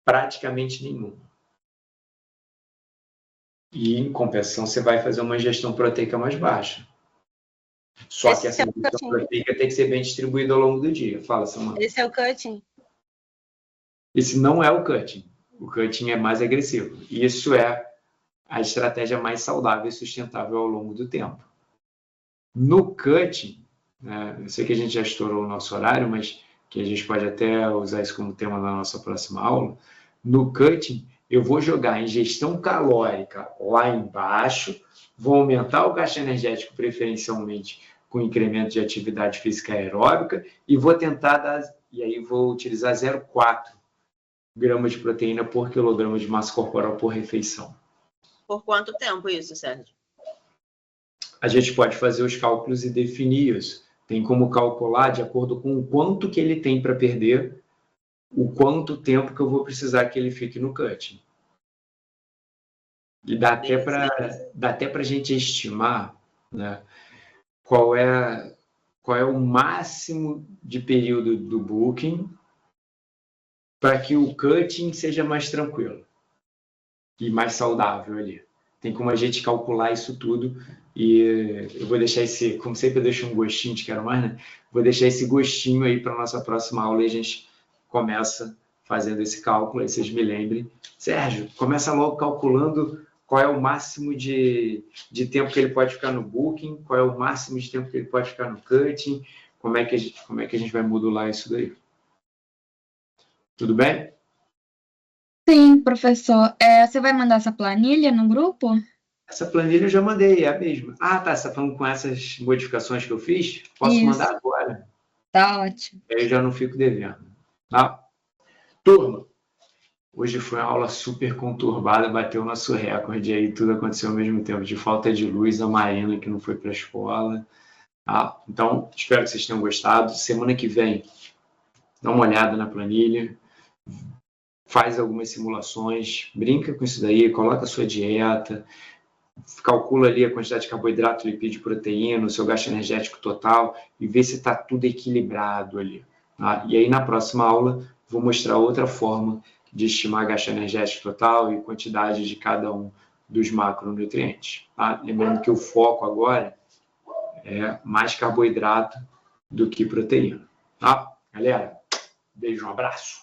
Praticamente nenhuma. E, em compensação, você vai fazer uma ingestão proteica mais baixa. Só que essa ingestão proteica tem que ser bem distribuída ao longo do dia. Fala, Samanta. Esse é o cutting? Esse não é o cutting. O cutting é mais agressivo. Isso é a estratégia mais saudável e sustentável ao longo do tempo. No cutting, né, eu sei que a gente já estourou o nosso horário, mas que a gente pode até usar isso como tema na nossa próxima aula. No cutting, eu vou jogar a ingestão calórica lá embaixo, vou aumentar o gasto energético preferencialmente com incremento de atividade física aeróbica e vou tentar dar, e aí vou utilizar 0,4 gramas de proteína por quilograma de massa corporal por refeição. Por quanto tempo isso, Sérgio? A gente pode fazer os cálculos e definir isso. Tem como calcular de acordo com o quanto que ele tem para perder, o quanto tempo que eu vou precisar que ele fique no cutting. E dá até para a gente estimar, né, qual é o máximo de período do bulking para que o cutting seja mais tranquilo. e mais saudável ali. Tem como a gente calcular isso tudo e eu vou deixar esse, como sempre eu deixo um gostinho de quero mais, né? Vou deixar esse gostinho aí para a nossa próxima aula e a gente começa fazendo esse cálculo, aí vocês me lembrem. Sérgio, começa logo calculando qual é o máximo de tempo que ele pode ficar no booking, qual é o máximo de tempo que ele pode ficar no cutting, como é que a gente vai modular isso daí. Tudo bem? Sim, professor. Você vai mandar essa planilha no grupo? Essa planilha eu já mandei, é a mesma. Ah, tá, você está falando com essas modificações que eu fiz? Posso Isso. mandar agora? Tá ótimo. Aí eu já não fico devendo. Tá? Turma, hoje foi uma aula super conturbada, bateu o nosso recorde aí, tudo aconteceu ao mesmo tempo, de falta de luz, a Marina que não foi para a escola. Tá? Então, espero que vocês tenham gostado. Semana que vem, dá uma olhada na planilha, faz algumas simulações, brinca com isso daí, coloca a sua dieta, calcula ali a quantidade de carboidrato, lipídio, proteína, o seu gasto energético total e vê se está tudo equilibrado ali. Tá? E aí, na próxima aula, vou mostrar outra forma de estimar gasto energético total e quantidade de cada um dos macronutrientes. Tá? Lembrando que o foco agora é mais carboidrato do que proteína. Tá? Galera, beijo, um abraço.